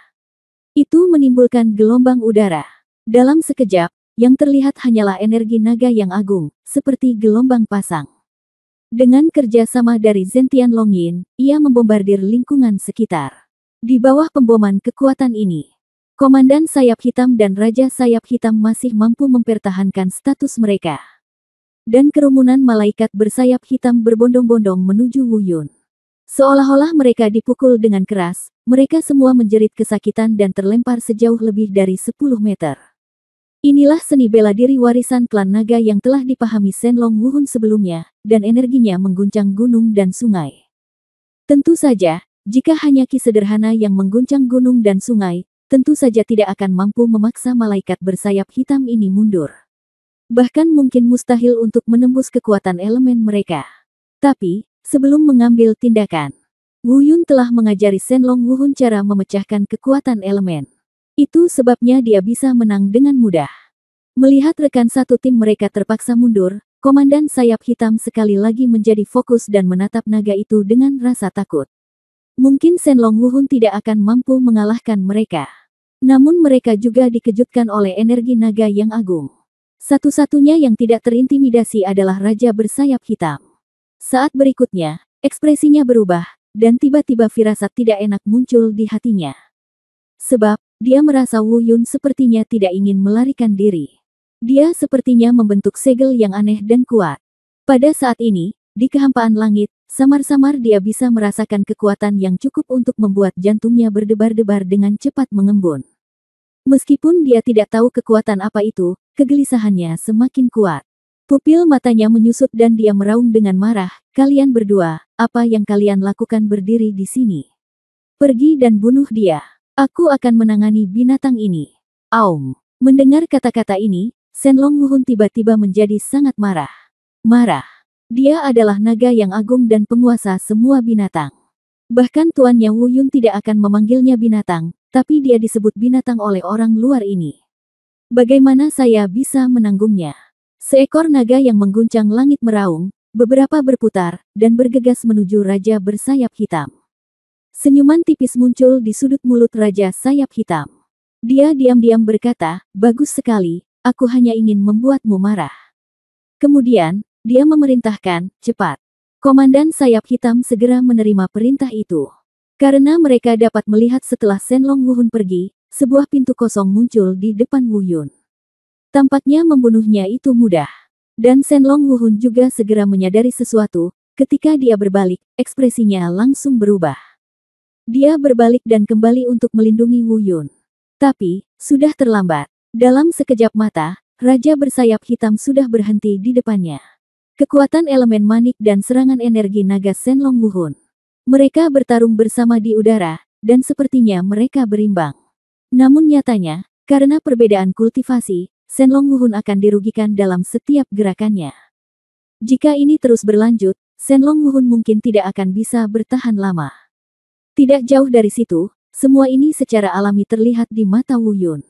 Itu menimbulkan gelombang udara. Dalam sekejap, yang terlihat hanyalah energi naga yang agung, seperti gelombang pasang. Dengan kerja sama dari Zentian Longyin, ia membombardir lingkungan sekitar. Di bawah pemboman kekuatan ini, Komandan Sayap Hitam dan Raja Sayap Hitam masih mampu mempertahankan status mereka. Dan kerumunan malaikat bersayap hitam berbondong-bondong menuju Wu Yun. Seolah-olah mereka dipukul dengan keras, mereka semua menjerit kesakitan dan terlempar sejauh lebih dari 10 meter. Inilah seni bela diri warisan klan naga yang telah dipahami Shenlong Wu Hun sebelumnya, dan energinya mengguncang gunung dan sungai. Tentu saja, jika hanya ki sederhana yang mengguncang gunung dan sungai, tentu saja tidak akan mampu memaksa malaikat bersayap hitam ini mundur. Bahkan mungkin mustahil untuk menembus kekuatan elemen mereka. Tapi, sebelum mengambil tindakan, Wu Yun telah mengajari Shenlong Wu Hun cara memecahkan kekuatan elemen. Itu sebabnya dia bisa menang dengan mudah. Melihat rekan satu tim mereka terpaksa mundur, Komandan Sayap Hitam sekali lagi menjadi fokus dan menatap naga itu dengan rasa takut. Mungkin Shenlong Wu Hun tidak akan mampu mengalahkan mereka. Namun mereka juga dikejutkan oleh energi naga yang agung. Satu-satunya yang tidak terintimidasi adalah Raja bersayap hitam. Saat berikutnya, ekspresinya berubah, dan tiba-tiba firasat tidak enak muncul di hatinya. Sebab, dia merasa Wu Yun sepertinya tidak ingin melarikan diri. Dia sepertinya membentuk segel yang aneh dan kuat. Pada saat ini, di kehampaan langit, samar-samar dia bisa merasakan kekuatan yang cukup untuk membuat jantungnya berdebar-debar dengan cepat mengembun. Meskipun dia tidak tahu kekuatan apa itu, kegelisahannya semakin kuat. Pupil matanya menyusut dan dia meraung dengan marah, "Kalian berdua, apa yang kalian lakukan berdiri di sini? Pergi dan bunuh dia. Aku akan menangani binatang ini." Aum. Mendengar kata-kata ini, Shenlong Wuhun tiba-tiba menjadi sangat marah. Marah. Dia adalah naga yang agung dan penguasa semua binatang. Bahkan tuannya Wu Yun tidak akan memanggilnya binatang, tapi dia disebut binatang oleh orang luar ini. Bagaimana saya bisa menanggungnya? Seekor naga yang mengguncang langit meraung, beberapa berputar, dan bergegas menuju Raja bersayap hitam. Senyuman tipis muncul di sudut mulut Raja sayap hitam. Dia diam-diam berkata, "Bagus sekali, aku hanya ingin membuatmu marah." Kemudian, dia memerintahkan, "Cepat." Komandan sayap hitam segera menerima perintah itu. Karena mereka dapat melihat setelah Shenlong Wuhun pergi, sebuah pintu kosong muncul di depan Wu Yun. Tampaknya membunuhnya itu mudah. Dan Shenlong Wuhun juga segera menyadari sesuatu, ketika dia berbalik, ekspresinya langsung berubah. Dia berbalik dan kembali untuk melindungi Wu Yun. Tapi, sudah terlambat. Dalam sekejap mata, Raja bersayap hitam sudah berhenti di depannya. Kekuatan elemen manik dan serangan energi naga Shenlong Wuhun. Mereka bertarung bersama di udara, dan sepertinya mereka berimbang. Namun nyatanya, karena perbedaan kultivasi, Shenlong Wuhun akan dirugikan dalam setiap gerakannya. Jika ini terus berlanjut, Shenlong Wuhun mungkin tidak akan bisa bertahan lama. Tidak jauh dari situ, semua ini secara alami terlihat di mata Wu Yun.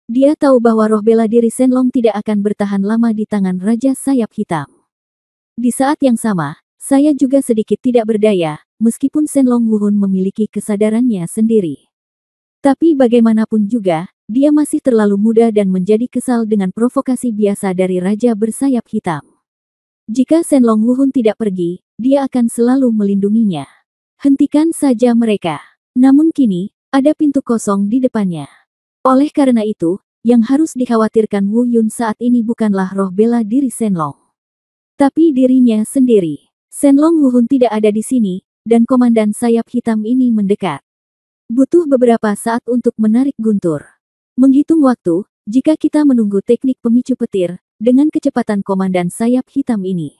Dia tahu bahwa roh bela diri Shenlong tidak akan bertahan lama di tangan Raja sayap hitam. Di saat yang sama, saya juga sedikit tidak berdaya, meskipun Shenlong Wuhun memiliki kesadarannya sendiri. Tapi bagaimanapun juga, dia masih terlalu muda dan menjadi kesal dengan provokasi biasa dari Raja bersayap hitam. Jika Shenlong Wuhun tidak pergi, dia akan selalu melindunginya. Hentikan saja mereka. Namun kini, ada pintu kosong di depannya. Oleh karena itu, yang harus dikhawatirkan Wu Yun saat ini bukanlah roh bela diri Shenlong, tapi dirinya sendiri. Shenlong Wuhun tidak ada di sini, dan komandan sayap hitam ini mendekat. Butuh beberapa saat untuk menarik guntur. Menghitung waktu, jika kita menunggu teknik pemicu petir, dengan kecepatan komandan sayap hitam ini.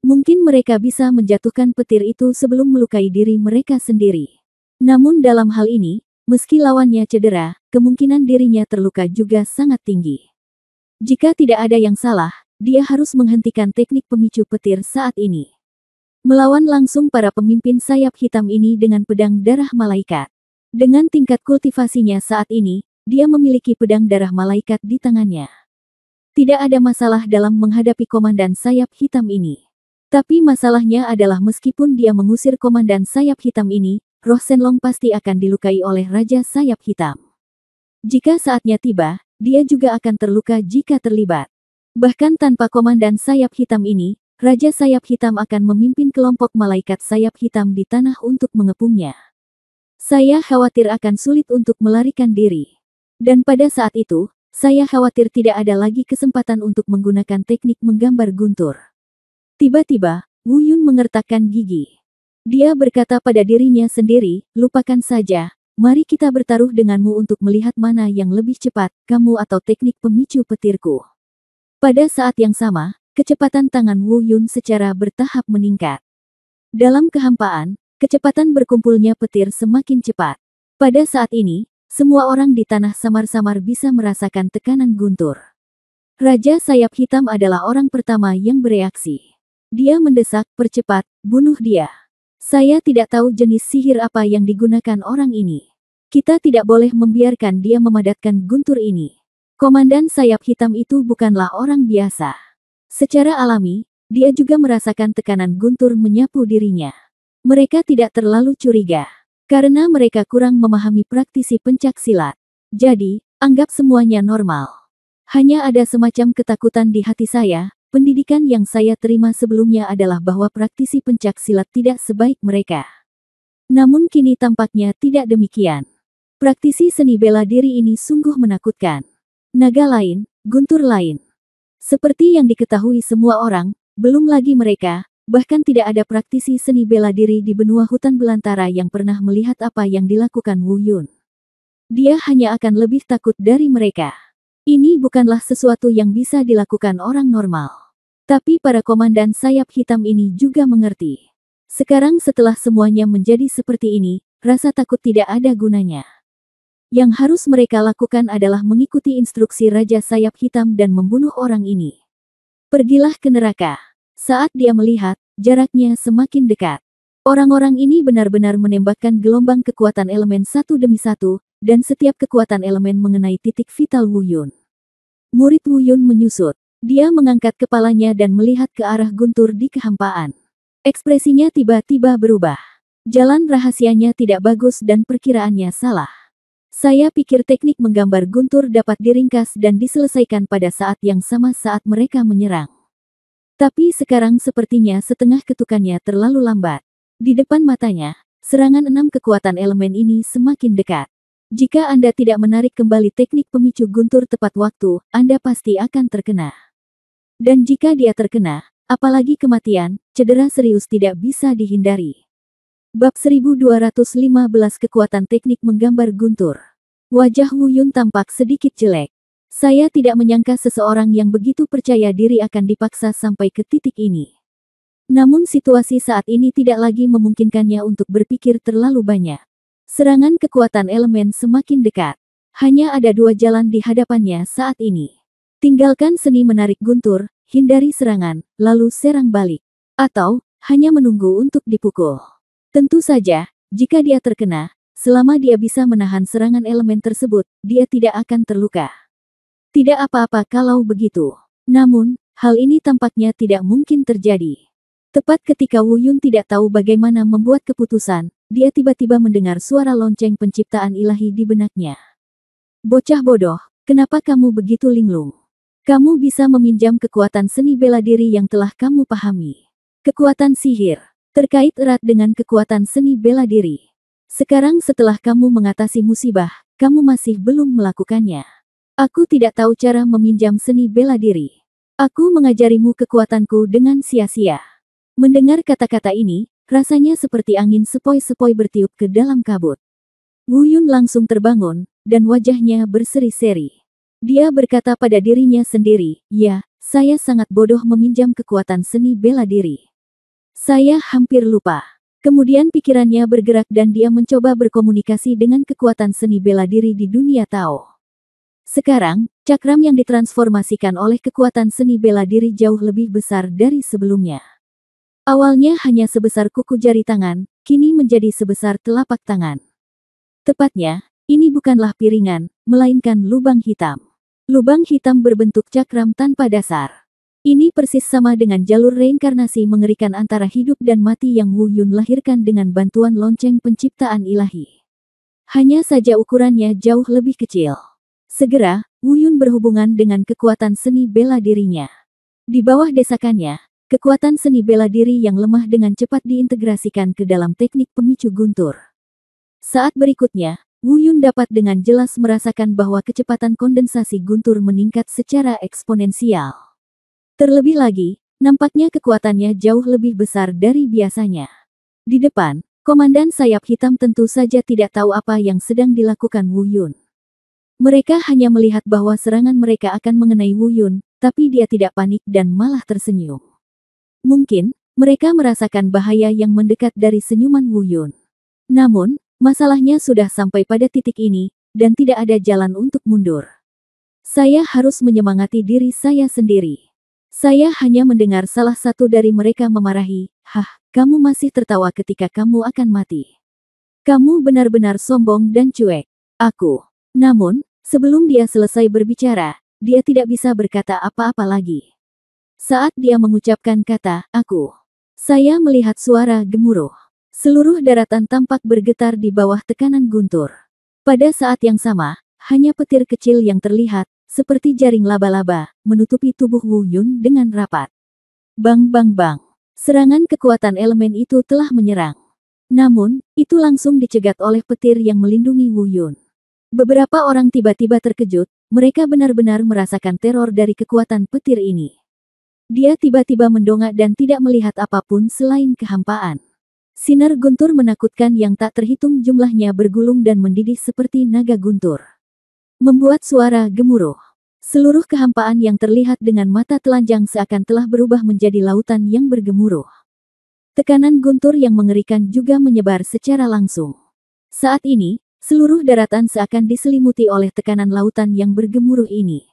Mungkin mereka bisa menjatuhkan petir itu sebelum melukai diri mereka sendiri. Namun dalam hal ini, meski lawannya cedera, kemungkinan dirinya terluka juga sangat tinggi. Jika tidak ada yang salah, dia harus menghentikan teknik pemicu petir saat ini. Melawan langsung para pemimpin sayap hitam ini dengan pedang darah malaikat. Dengan tingkat kultivasinya saat ini, dia memiliki pedang darah malaikat di tangannya. Tidak ada masalah dalam menghadapi komandan sayap hitam ini. Tapi masalahnya adalah meskipun dia mengusir komandan sayap hitam ini, roh Shenlong pasti akan dilukai oleh Raja sayap hitam. Jika saatnya tiba, dia juga akan terluka jika terlibat. Bahkan tanpa komandan sayap hitam ini, Raja sayap hitam akan memimpin kelompok malaikat sayap hitam di tanah untuk mengepungnya. Saya khawatir akan sulit untuk melarikan diri. Dan pada saat itu, saya khawatir tidak ada lagi kesempatan untuk menggunakan teknik menggambar guntur. Tiba-tiba, Wu Yun mengertakkan gigi. Dia berkata pada dirinya sendiri, "Lupakan saja, mari kita bertaruh denganmu untuk melihat mana yang lebih cepat, kamu atau teknik pemicu petirku." Pada saat yang sama, kecepatan tangan Wu Yun secara bertahap meningkat. Dalam kehampaan, kecepatan berkumpulnya petir semakin cepat. Pada saat ini, semua orang di tanah samar-samar bisa merasakan tekanan guntur. Raja sayap hitam adalah orang pertama yang bereaksi. Dia mendesak, "Percepat, bunuh dia." Saya tidak tahu jenis sihir apa yang digunakan orang ini. Kita tidak boleh membiarkan dia memadatkan guntur ini. Komandan sayap hitam itu bukanlah orang biasa. Secara alami, dia juga merasakan tekanan guntur menyapu dirinya. Mereka tidak terlalu curiga, karena mereka kurang memahami praktisi pencak silat. Jadi, anggap semuanya normal. Hanya ada semacam ketakutan di hati saya. Pendidikan yang saya terima sebelumnya adalah bahwa praktisi pencak silat tidak sebaik mereka. Namun kini tampaknya tidak demikian. Praktisi seni bela diri ini sungguh menakutkan. Naga lain, guntur lain. Seperti yang diketahui semua orang, belum lagi mereka, bahkan tidak ada praktisi seni bela diri di benua hutan belantara yang pernah melihat apa yang dilakukan Wu Yun. Dia hanya akan lebih takut dari mereka. Ini bukanlah sesuatu yang bisa dilakukan orang normal. Tapi para komandan sayap hitam ini juga mengerti. Sekarang setelah semuanya menjadi seperti ini, rasa takut tidak ada gunanya. Yang harus mereka lakukan adalah mengikuti instruksi Raja Sayap Hitam dan membunuh orang ini. Pergilah ke neraka. Saat dia melihat, jaraknya semakin dekat. Orang-orang ini benar-benar menembakkan gelombang kekuatan elemen satu demi satu, dan setiap kekuatan elemen mengenai titik vital Wu Yun. Murid Wu Yun menyusut. Dia mengangkat kepalanya dan melihat ke arah guntur di kehampaan. Ekspresinya tiba-tiba berubah. Jalan rahasianya tidak bagus dan perkiraannya salah. Saya pikir teknik menggambar guntur dapat diringkas dan diselesaikan pada saat yang sama saat mereka menyerang. Tapi sekarang sepertinya setengah ketukannya terlalu lambat. Di depan matanya, serangan 6 kekuatan elemen ini semakin dekat. Jika Anda tidak menarik kembali teknik pemicu guntur tepat waktu, Anda pasti akan terkena. Dan jika dia terkena, apalagi kematian, cedera serius tidak bisa dihindari. Bab 1215 Kekuatan Teknik Menggambar Guntur. Wajah Wu Yun tampak sedikit jelek. Saya tidak menyangka seseorang yang begitu percaya diri akan dipaksa sampai ke titik ini. Namun situasi saat ini tidak lagi memungkinkannya untuk berpikir terlalu banyak. Serangan kekuatan elemen semakin dekat. Hanya ada 2 jalan di hadapannya saat ini. Tinggalkan seni menarik guntur, hindari serangan, lalu serang balik. Atau, hanya menunggu untuk dipukul. Tentu saja, jika dia terkena, selama dia bisa menahan serangan elemen tersebut, dia tidak akan terluka. Tidak apa-apa kalau begitu. Namun, hal ini tampaknya tidak mungkin terjadi. Tepat ketika Wu Yun tidak tahu bagaimana membuat keputusan, dia tiba-tiba mendengar suara lonceng penciptaan ilahi di benaknya. Bocah bodoh, kenapa kamu begitu linglung? Kamu bisa meminjam kekuatan seni bela diri yang telah kamu pahami. Kekuatan sihir, terkait erat dengan kekuatan seni bela diri. Sekarang setelah kamu mengatasi musibah, kamu masih belum melakukannya. Aku tidak tahu cara meminjam seni bela diri. Aku mengajarimu kekuatanku dengan sia-sia. Mendengar kata-kata ini, rasanya seperti angin sepoi-sepoi bertiup ke dalam kabut. Wu Yun langsung terbangun, dan wajahnya berseri-seri. Dia berkata pada dirinya sendiri, ya, saya sangat bodoh meminjam kekuatan seni bela diri. Saya hampir lupa. Kemudian pikirannya bergerak dan dia mencoba berkomunikasi dengan kekuatan seni bela diri di dunia Tao. Sekarang, cakram yang ditransformasikan oleh kekuatan seni bela diri jauh lebih besar dari sebelumnya. Awalnya hanya sebesar kuku jari tangan, kini menjadi sebesar telapak tangan. Tepatnya, ini bukanlah piringan, melainkan lubang hitam. Lubang hitam berbentuk cakram tanpa dasar. Ini persis sama dengan jalur reinkarnasi mengerikan antara hidup dan mati yang Wu Yun lahirkan dengan bantuan lonceng penciptaan ilahi. Hanya saja ukurannya jauh lebih kecil. Segera, Wu Yun berhubungan dengan kekuatan seni bela dirinya. Di bawah desakannya, kekuatan seni bela diri yang lemah dengan cepat diintegrasikan ke dalam teknik pemicu guntur. Saat berikutnya, Wu Yun dapat dengan jelas merasakan bahwa kecepatan kondensasi guntur meningkat secara eksponensial. Terlebih lagi, nampaknya kekuatannya jauh lebih besar dari biasanya. Di depan, komandan sayap hitam tentu saja tidak tahu apa yang sedang dilakukan Wu Yun. Mereka hanya melihat bahwa serangan mereka akan mengenai Wu Yun, tapi dia tidak panik dan malah tersenyum. Mungkin, mereka merasakan bahaya yang mendekat dari senyuman Wu Yun. Namun, masalahnya sudah sampai pada titik ini, dan tidak ada jalan untuk mundur. Saya harus menyemangati diri saya sendiri. Saya hanya mendengar salah satu dari mereka memarahi, "Hah, kamu masih tertawa ketika kamu akan mati. Kamu benar-benar sombong dan cuek." Namun, sebelum dia selesai berbicara, dia tidak bisa berkata apa-apa lagi. Saat dia mengucapkan kata, "aku," saya melihat suara gemuruh. Seluruh daratan tampak bergetar di bawah tekanan guntur. Pada saat yang sama, hanya petir kecil yang terlihat, seperti jaring laba-laba, menutupi tubuh Wu Yun dengan rapat. Bang bang bang. Serangan kekuatan elemen itu telah menyerang. Namun, itu langsung dicegat oleh petir yang melindungi Wu Yun. Beberapa orang tiba-tiba terkejut, mereka benar-benar merasakan teror dari kekuatan petir ini. Dia tiba-tiba mendongak dan tidak melihat apapun selain kehampaan. Sinar guntur menakutkan yang tak terhitung jumlahnya bergulung dan mendidih seperti naga guntur, membuat suara gemuruh. Seluruh kehampaan yang terlihat dengan mata telanjang seakan telah berubah menjadi lautan yang bergemuruh. Tekanan guntur yang mengerikan juga menyebar secara langsung. Saat ini, seluruh daratan seakan diselimuti oleh tekanan lautan yang bergemuruh ini.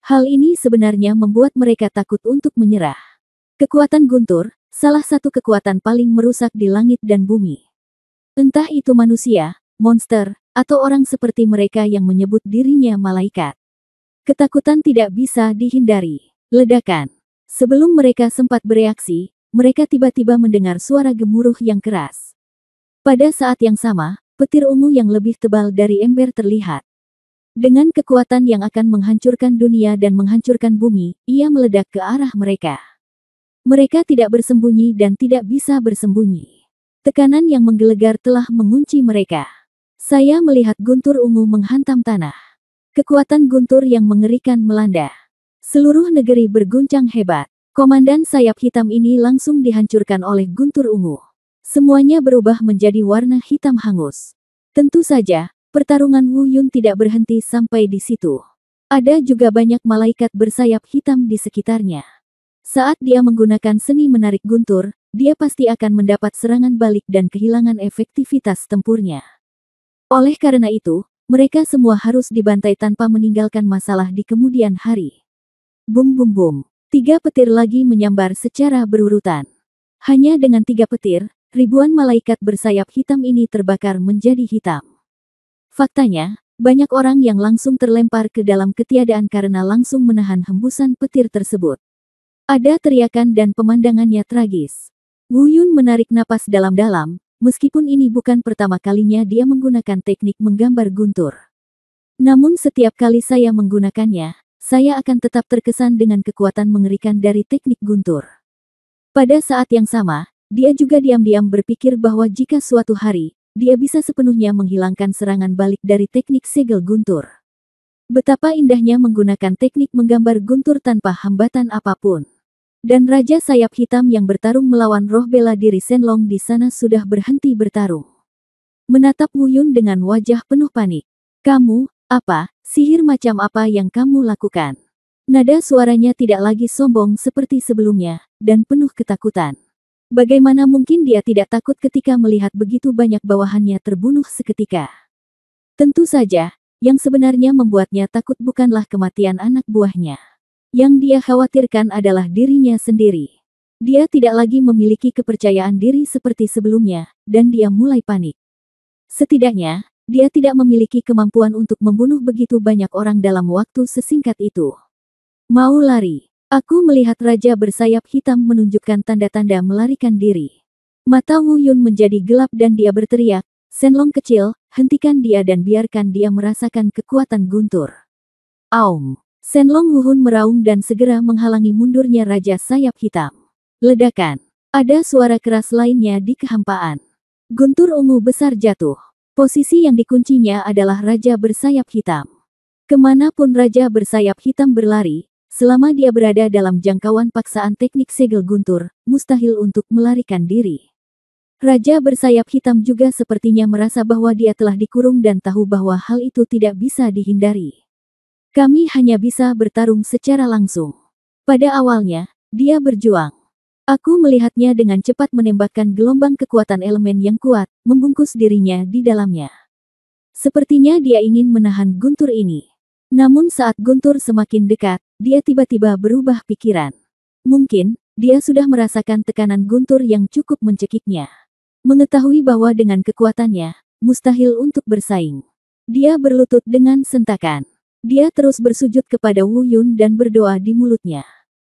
Hal ini sebenarnya membuat mereka takut untuk menyerah. Kekuatan guntur, salah satu kekuatan paling merusak di langit dan bumi. Entah itu manusia, monster, atau orang seperti mereka yang menyebut dirinya malaikat. Ketakutan tidak bisa dihindari. Ledakan. Sebelum mereka sempat bereaksi, mereka tiba-tiba mendengar suara gemuruh yang keras. Pada saat yang sama, petir ungu yang lebih tebal dari ember terlihat. Dengan kekuatan yang akan menghancurkan dunia dan menghancurkan bumi, ia meledak ke arah mereka. Mereka tidak bersembunyi dan tidak bisa bersembunyi. Tekanan yang menggelegar telah mengunci mereka. Saya melihat guntur ungu menghantam tanah. Kekuatan guntur yang mengerikan melanda. Seluruh negeri berguncang hebat. Komandan sayap hitam ini langsung dihancurkan oleh guntur ungu. Semuanya berubah menjadi warna hitam hangus. Tentu saja, pertarungan Wu Yun tidak berhenti sampai di situ. Ada juga banyak malaikat bersayap hitam di sekitarnya. Saat dia menggunakan seni menarik guntur, dia pasti akan mendapat serangan balik dan kehilangan efektivitas tempurnya. Oleh karena itu, mereka semua harus dibantai tanpa meninggalkan masalah di kemudian hari. Bum bum bum. 3 petir lagi menyambar secara berurutan. Hanya dengan 3 petir, ribuan malaikat bersayap hitam ini terbakar menjadi hitam. Faktanya, banyak orang yang langsung terlempar ke dalam ketiadaan karena langsung menahan hembusan petir tersebut. Ada teriakan dan pemandangannya tragis. Wu Yun menarik napas dalam-dalam, meskipun ini bukan pertama kalinya dia menggunakan teknik menggambar guntur. Namun setiap kali saya menggunakannya, saya akan tetap terkesan dengan kekuatan mengerikan dari teknik guntur. Pada saat yang sama, dia juga diam-diam berpikir bahwa jika suatu hari, dia bisa sepenuhnya menghilangkan serangan balik dari teknik segel guntur. Betapa indahnya menggunakan teknik menggambar guntur tanpa hambatan apapun. Dan Raja Sayap Hitam yang bertarung melawan roh bela diri Shenlong di sana sudah berhenti bertarung. Menatap Wu Yun dengan wajah penuh panik. Kamu, apa, sihir macam apa yang kamu lakukan? Nada suaranya tidak lagi sombong seperti sebelumnya, dan penuh ketakutan. Bagaimana mungkin dia tidak takut ketika melihat begitu banyak bawahannya terbunuh seketika? Tentu saja, yang sebenarnya membuatnya takut bukanlah kematian anak buahnya. Yang dia khawatirkan adalah dirinya sendiri. Dia tidak lagi memiliki kepercayaan diri seperti sebelumnya, dan dia mulai panik. Setidaknya, dia tidak memiliki kemampuan untuk membunuh begitu banyak orang dalam waktu sesingkat itu. Mau lari. Aku melihat Raja bersayap hitam menunjukkan tanda-tanda melarikan diri. Mata Wu Yun menjadi gelap dan dia berteriak, Shenlong kecil, hentikan dia dan biarkan dia merasakan kekuatan guntur. Aum. Shenlong Wuhun meraung dan segera menghalangi mundurnya Raja sayap hitam. Ledakan. Ada suara keras lainnya di kehampaan. Guntur ungu besar jatuh. Posisi yang dikuncinya adalah Raja bersayap hitam. Kemanapun Raja bersayap hitam berlari, selama dia berada dalam jangkauan paksaan teknik segel guntur, mustahil untuk melarikan diri. Raja bersayap hitam juga sepertinya merasa bahwa dia telah dikurung dan tahu bahwa hal itu tidak bisa dihindari. Kami hanya bisa bertarung secara langsung. Pada awalnya, dia berjuang. Aku melihatnya dengan cepat menembakkan gelombang kekuatan elemen yang kuat, membungkus dirinya di dalamnya. Sepertinya dia ingin menahan guntur ini. Namun saat guntur semakin dekat, dia tiba-tiba berubah pikiran. Mungkin, dia sudah merasakan tekanan guntur yang cukup mencekiknya. Mengetahui bahwa dengan kekuatannya, mustahil untuk bersaing. Dia berlutut dengan sentakan. Dia terus bersujud kepada Wu Yun dan berdoa di mulutnya.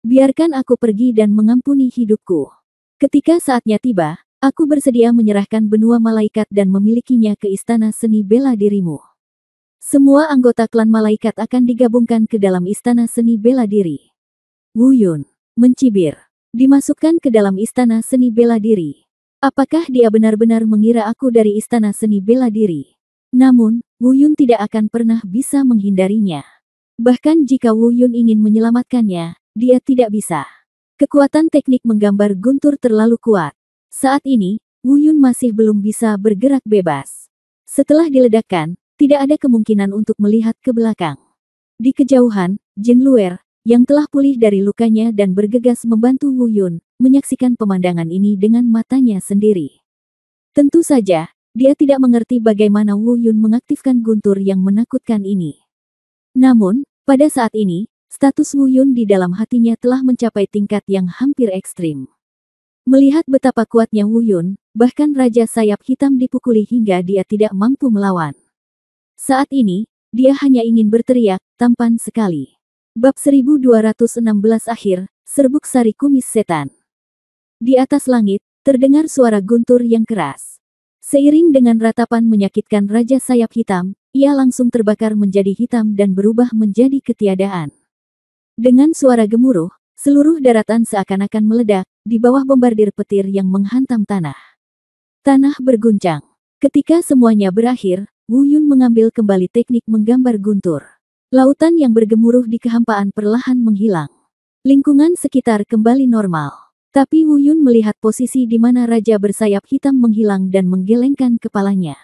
Biarkan aku pergi dan mengampuni hidupku. Ketika saatnya tiba, aku bersedia menyerahkan benua malaikat dan memilikinya ke istana seni bela dirimu. Semua anggota klan malaikat akan digabungkan ke dalam istana seni bela diri. Wu Yun mencibir. Dimasukkan ke dalam istana seni bela diri. Apakah dia benar-benar mengira aku dari istana seni bela diri? Namun, Wu Yun tidak akan pernah bisa menghindarinya. Bahkan jika Wu Yun ingin menyelamatkannya, dia tidak bisa. Kekuatan teknik menggambar guntur terlalu kuat. Saat ini, Wu Yun masih belum bisa bergerak bebas. Setelah diledakkan, tidak ada kemungkinan untuk melihat ke belakang. Di kejauhan, Jin Luer, yang telah pulih dari lukanya dan bergegas membantu Wu Yun, menyaksikan pemandangan ini dengan matanya sendiri. Tentu saja, dia tidak mengerti bagaimana Wu Yun mengaktifkan guntur yang menakutkan ini. Namun, pada saat ini, status Wu Yun di dalam hatinya telah mencapai tingkat yang hampir ekstrim. Melihat betapa kuatnya Wu Yun, bahkan Raja Sayap Hitam dipukuli hingga dia tidak mampu melawan. Saat ini, dia hanya ingin berteriak, tampan sekali. Bab 1216 akhir, Serbuk Sari Kumis Setan. Di atas langit, terdengar suara guntur yang keras. Seiring dengan ratapan menyakitkan Raja Sayap Hitam, ia langsung terbakar menjadi hitam dan berubah menjadi ketiadaan. Dengan suara gemuruh, seluruh daratan seakan-akan meledak, di bawah bombardir petir yang menghantam tanah. Tanah berguncang. Ketika semuanya berakhir, Wu Yun mengambil kembali teknik menggambar guntur. Lautan yang bergemuruh di kehampaan perlahan menghilang. Lingkungan sekitar kembali normal. Tapi Wu Yun melihat posisi di mana Raja bersayap hitam menghilang dan menggelengkan kepalanya.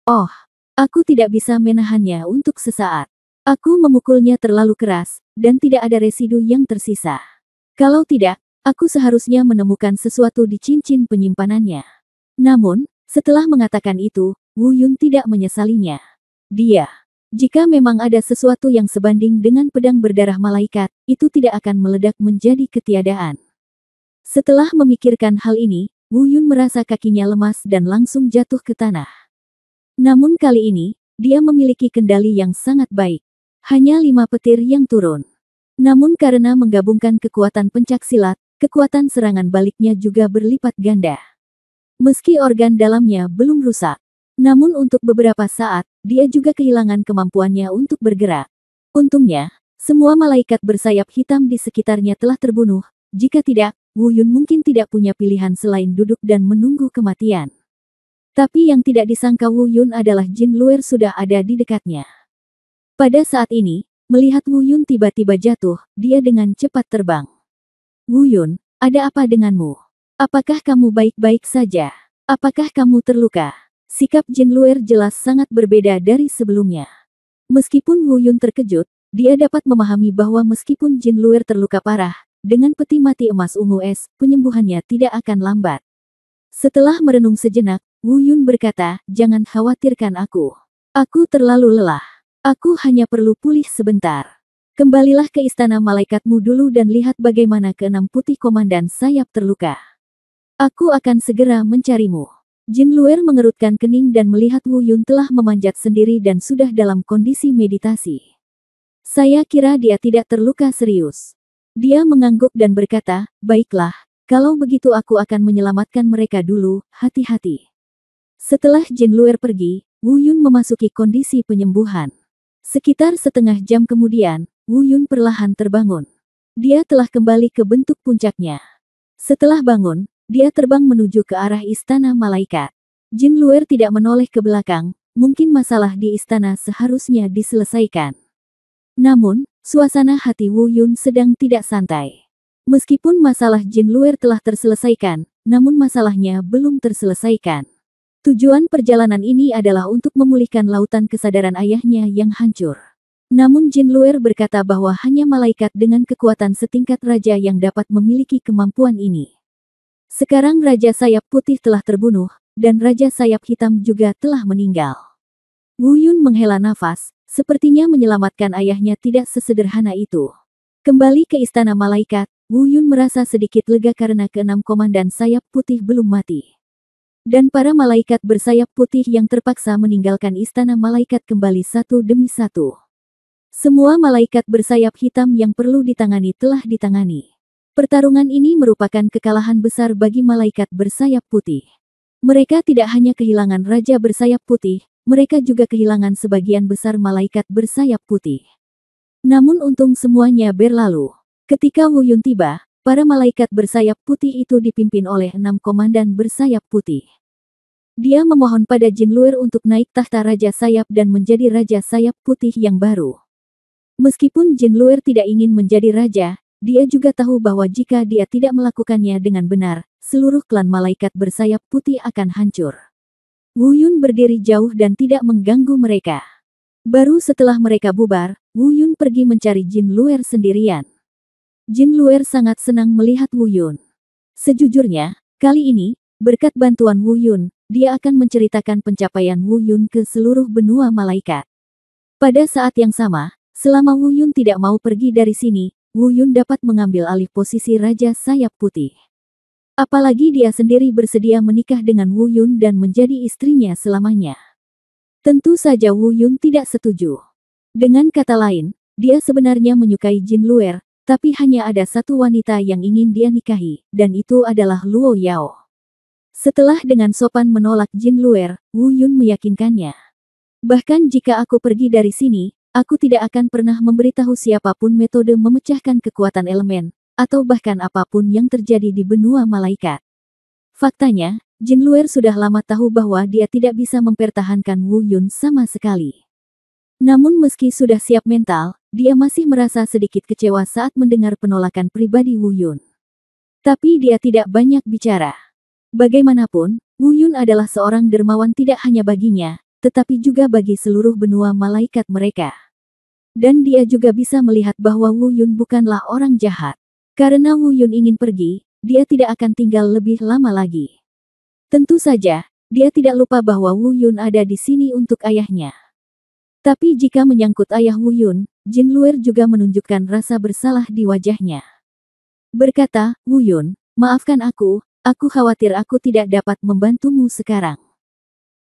Oh, aku tidak bisa menahannya untuk sesaat. Aku memukulnya terlalu keras, dan tidak ada residu yang tersisa. Kalau tidak, aku seharusnya menemukan sesuatu di cincin penyimpanannya. Namun, setelah mengatakan itu, Wu Yun tidak menyesalinya. Jika memang ada sesuatu yang sebanding dengan pedang berdarah malaikat, itu tidak akan meledak menjadi ketiadaan. Setelah memikirkan hal ini, Wu Yun merasa kakinya lemas dan langsung jatuh ke tanah. Namun kali ini, dia memiliki kendali yang sangat baik. Hanya 5 petir yang turun. Namun karena menggabungkan kekuatan pencaksilat, kekuatan serangan baliknya juga berlipat ganda. Meski organ dalamnya belum rusak, namun untuk beberapa saat, dia juga kehilangan kemampuannya untuk bergerak. Untungnya, semua malaikat bersayap hitam di sekitarnya telah terbunuh. Jika tidak, Wu Yun mungkin tidak punya pilihan selain duduk dan menunggu kematian. Tapi yang tidak disangka Wu Yun adalah Jin Luer sudah ada di dekatnya. Pada saat ini, melihat Wu Yun tiba-tiba jatuh, dia dengan cepat terbang. Wu Yun, ada apa denganmu? Apakah kamu baik-baik saja? Apakah kamu terluka? Sikap Jin Luer jelas sangat berbeda dari sebelumnya. Meskipun Wu Yun terkejut, dia dapat memahami bahwa meskipun Jin Luer terluka parah, dengan peti mati emas ungu es, penyembuhannya tidak akan lambat. Setelah merenung sejenak, Wu Yun berkata, jangan khawatirkan aku. Aku terlalu lelah. Aku hanya perlu pulih sebentar. Kembalilah ke istana malaikatmu dulu dan lihat bagaimana keenam putih komandan sayap terluka. Aku akan segera mencarimu. Jin Luer mengerutkan kening dan melihat Wu Yun telah memanjat sendiri dan sudah dalam kondisi meditasi. Saya kira dia tidak terluka serius. Dia mengangguk dan berkata, baiklah, kalau begitu aku akan menyelamatkan mereka dulu, hati-hati. Setelah Jin Luer pergi, Wu Yun memasuki kondisi penyembuhan. Sekitar setengah jam kemudian, Wu Yun perlahan terbangun. Dia telah kembali ke bentuk puncaknya. Setelah bangun, dia terbang menuju ke arah istana malaikat. Jin Luer tidak menoleh ke belakang, mungkin masalah di istana seharusnya diselesaikan. Namun, suasana hati Wu Yun sedang tidak santai. Meskipun masalah Jin Luer telah terselesaikan, namun masalahnya belum terselesaikan. Tujuan perjalanan ini adalah untuk memulihkan lautan kesadaran ayahnya yang hancur. Namun Jin Luer berkata bahwa hanya malaikat dengan kekuatan setingkat raja yang dapat memiliki kemampuan ini. Sekarang Raja Sayap Putih telah terbunuh, dan Raja Sayap Hitam juga telah meninggal. Wu Yun menghela nafas, sepertinya menyelamatkan ayahnya tidak sesederhana itu. Kembali ke istana malaikat, Wu Yun merasa sedikit lega karena keenam komandan sayap putih belum mati. Dan para malaikat bersayap putih yang terpaksa meninggalkan istana malaikat kembali satu demi satu. Semua malaikat bersayap hitam yang perlu ditangani telah ditangani. Pertarungan ini merupakan kekalahan besar bagi malaikat bersayap putih. Mereka tidak hanya kehilangan raja bersayap putih, mereka juga kehilangan sebagian besar malaikat bersayap putih. Namun untung semuanya berlalu. Ketika Wu Yun tiba, para malaikat bersayap putih itu dipimpin oleh 6 komandan bersayap putih. Dia memohon pada Jin Luer untuk naik tahta Raja Sayap dan menjadi Raja Sayap Putih yang baru. Meskipun Jin Luer tidak ingin menjadi raja, dia juga tahu bahwa jika dia tidak melakukannya dengan benar, seluruh klan malaikat bersayap putih akan hancur. Wu Yun berdiri jauh dan tidak mengganggu mereka. Baru setelah mereka bubar, Wu Yun pergi mencari Jin Luer sendirian. Jin Luer sangat senang melihat Wu Yun. Sejujurnya, kali ini, berkat bantuan Wu Yun, dia akan menceritakan pencapaian Wu Yun ke seluruh benua malaikat. Pada saat yang sama, selama Wu Yun tidak mau pergi dari sini, Wu Yun dapat mengambil alih posisi Raja Sayap Putih. Apalagi dia sendiri bersedia menikah dengan Wu Yun dan menjadi istrinya selamanya. Tentu saja Wu Yun tidak setuju. Dengan kata lain, dia sebenarnya menyukai Jin Luer, tapi hanya ada satu wanita yang ingin dia nikahi, dan itu adalah Luo Yao. Setelah dengan sopan menolak Jin Luer, Wu Yun meyakinkannya. Bahkan jika aku pergi dari sini, aku tidak akan pernah memberitahu siapapun metode memecahkan kekuatan elemen, atau bahkan apapun yang terjadi di benua malaikat. Faktanya, Jin Luer sudah lama tahu bahwa dia tidak bisa mempertahankan Wu Yun sama sekali. Namun meski sudah siap mental, dia masih merasa sedikit kecewa saat mendengar penolakan pribadi Wu Yun. Tapi dia tidak banyak bicara. Bagaimanapun, Wu Yun adalah seorang dermawan tidak hanya baginya, tetapi juga bagi seluruh benua malaikat mereka. Dan dia juga bisa melihat bahwa Wu Yun bukanlah orang jahat. Karena Wu Yun ingin pergi, dia tidak akan tinggal lebih lama lagi. Tentu saja, dia tidak lupa bahwa Wu Yun ada di sini untuk ayahnya. Tapi jika menyangkut ayah Wu Yun, Jin Luer juga menunjukkan rasa bersalah di wajahnya. Berkata, Wu Yun, maafkan aku khawatir aku tidak dapat membantumu sekarang.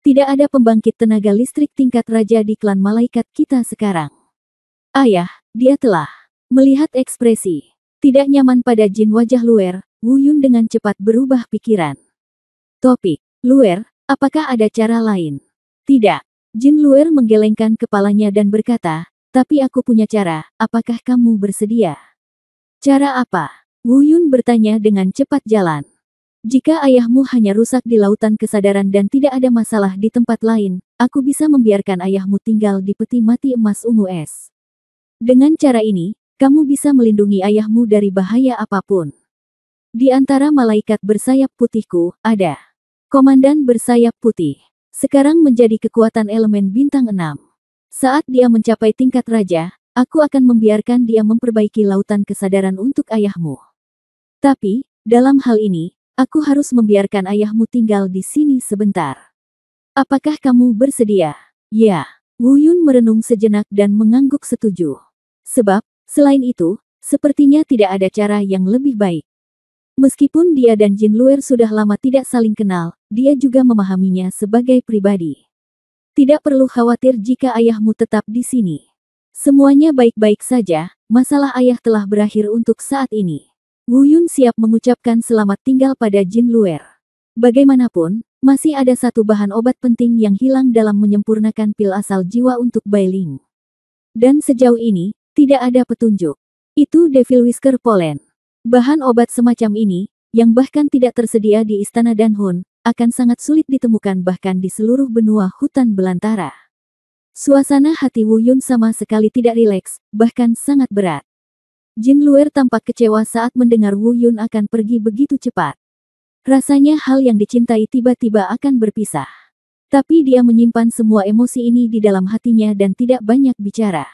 Tidak ada pembangkit tenaga listrik tingkat raja di klan malaikat kita sekarang. Ayah, dia telah melihat ekspresi tidak nyaman pada Jin wajah Luer, Wu Yun dengan cepat berubah pikiran. Topik, Luer, apakah ada cara lain? Tidak. Jin Luer menggelengkan kepalanya dan berkata, tapi aku punya cara, apakah kamu bersedia? Cara apa? Wu Yun bertanya dengan cepat jalan. Jika ayahmu hanya rusak di lautan kesadaran dan tidak ada masalah di tempat lain, aku bisa membiarkan ayahmu tinggal di peti mati emas ungu es. Dengan cara ini, kamu bisa melindungi ayahmu dari bahaya apapun. Di antara malaikat bersayap putihku, ada komandan bersayap putih. Sekarang menjadi kekuatan elemen bintang 6. Saat dia mencapai tingkat raja, aku akan membiarkan dia memperbaiki lautan kesadaran untuk ayahmu. Tapi, dalam hal ini, aku harus membiarkan ayahmu tinggal di sini sebentar. Apakah kamu bersedia? Ya. Wu Yun merenung sejenak dan mengangguk setuju. Sebab, selain itu, sepertinya tidak ada cara yang lebih baik. Meskipun dia dan Jin Luer sudah lama tidak saling kenal, dia juga memahaminya sebagai pribadi. Tidak perlu khawatir jika ayahmu tetap di sini. Semuanya baik-baik saja, masalah ayah telah berakhir untuk saat ini. Wu Yun siap mengucapkan selamat tinggal pada Jin Luer. Bagaimanapun, masih ada satu bahan obat penting yang hilang dalam menyempurnakan pil asal jiwa untuk Bai Ling. Dan sejauh ini, tidak ada petunjuk. Itu Devil Whisker Pollen. Bahan obat semacam ini, yang bahkan tidak tersedia di Istana Danhun, akan sangat sulit ditemukan bahkan di seluruh benua hutan belantara. Suasana hati Wu Yun sama sekali tidak rileks, bahkan sangat berat. Jin Luer tampak kecewa saat mendengar Wu Yun akan pergi begitu cepat. Rasanya hal yang dicintai tiba-tiba akan berpisah. Tapi dia menyimpan semua emosi ini di dalam hatinya dan tidak banyak bicara.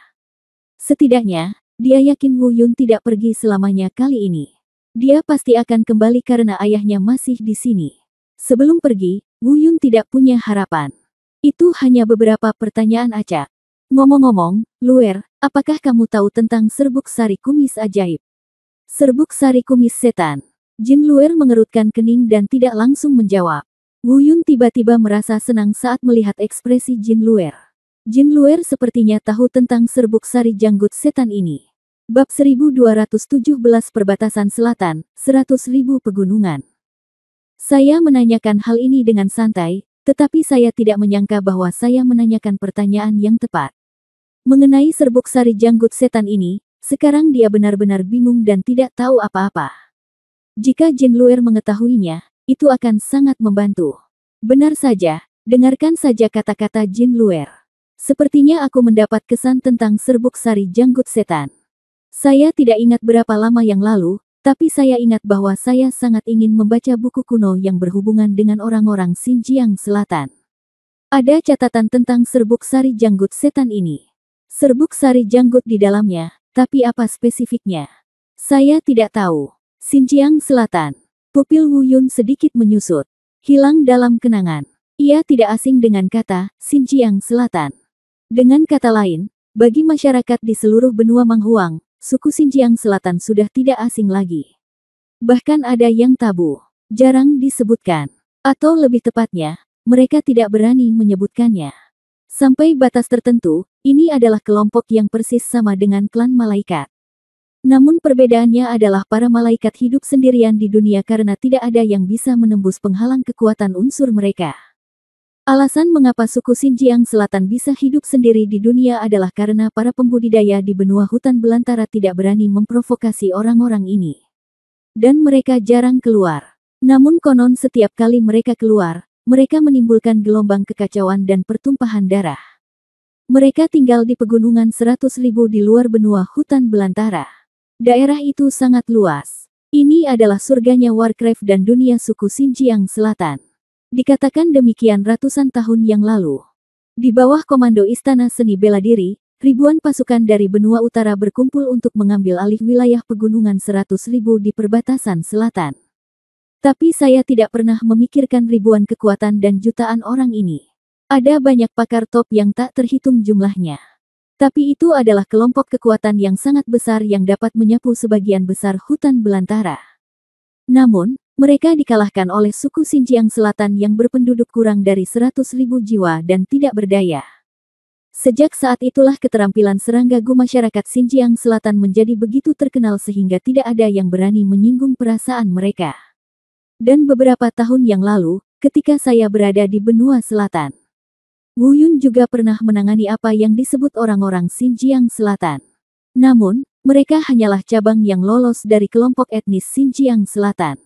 Setidaknya, dia yakin Wu Yun tidak pergi selamanya kali ini. Dia pasti akan kembali karena ayahnya masih di sini. Sebelum pergi, Wu Yun tidak punya harapan. Itu hanya beberapa pertanyaan acak. Ngomong-ngomong, Luer, apakah kamu tahu tentang serbuk sari kumis ajaib? Serbuk sari kumis setan. Jin Luer mengerutkan kening dan tidak langsung menjawab. Wu Yun tiba-tiba merasa senang saat melihat ekspresi Jin Luer. Jin Luer sepertinya tahu tentang serbuk sari janggut setan ini. Bab 1217 Perbatasan Selatan, 100.000 pegunungan. Saya menanyakan hal ini dengan santai, Tetapi saya tidak menyangka bahwa saya menanyakan pertanyaan yang tepat. Mengenai serbuk sari janggut setan ini, sekarang dia benar-benar bingung dan tidak tahu apa-apa. Jika Jin Luer mengetahuinya, itu akan sangat membantu. Benar saja, dengarkan saja kata-kata Jin Luer. Sepertinya aku mendapat kesan tentang serbuk sari janggut setan. Saya tidak ingat berapa lama yang lalu, tapi saya ingat bahwa saya sangat ingin membaca buku kuno yang berhubungan dengan orang-orang Xinjiang Selatan. Ada catatan tentang serbuk sari janggut setan ini. Serbuk sari janggut di dalamnya, tapi apa spesifiknya? Saya tidak tahu. Xinjiang Selatan. Pupil Wu Yun sedikit menyusut. Hilang dalam kenangan. Ia tidak asing dengan kata Xinjiang Selatan. Dengan kata lain, bagi masyarakat di seluruh benua Manghuang, suku Xinjiang Selatan sudah tidak asing lagi. Bahkan ada yang tabu, jarang disebutkan. Atau lebih tepatnya, mereka tidak berani menyebutkannya. Sampai batas tertentu, ini adalah kelompok yang persis sama dengan klan malaikat. Namun perbedaannya adalah para malaikat hidup sendirian di dunia karena tidak ada yang bisa menembus penghalang kekuatan unsur mereka. Alasan mengapa suku Xinjiang Selatan bisa hidup sendiri di dunia adalah karena para pembudidaya di benua hutan belantara tidak berani memprovokasi orang-orang ini. Dan mereka jarang keluar. Namun konon setiap kali mereka keluar, mereka menimbulkan gelombang kekacauan dan pertumpahan darah. Mereka tinggal di pegunungan 100.000 di luar benua hutan belantara. Daerah itu sangat luas. Ini adalah surganya Warcraft dan dunia suku Xinjiang Selatan. Dikatakan demikian ratusan tahun yang lalu. Di bawah komando Istana Seni Bela Diri, ribuan pasukan dari benua utara berkumpul untuk mengambil alih wilayah pegunungan 100.000 di perbatasan selatan. Tapi saya tidak pernah memikirkan ribuan kekuatan dan jutaan orang ini. Ada banyak pakar top yang tak terhitung jumlahnya. Tapi itu adalah kelompok kekuatan yang sangat besar yang dapat menyapu sebagian besar hutan belantara. Namun, mereka dikalahkan oleh suku Xinjiang Selatan yang berpenduduk kurang dari 100.000 jiwa dan tidak berdaya. Sejak saat itulah keterampilan serangga gu masyarakat Xinjiang Selatan menjadi begitu terkenal sehingga tidak ada yang berani menyinggung perasaan mereka. Dan beberapa tahun yang lalu, ketika saya berada di benua selatan, Wu Yun juga pernah menangani apa yang disebut orang-orang Xinjiang Selatan. Namun, mereka hanyalah cabang yang lolos dari kelompok etnis Xinjiang Selatan.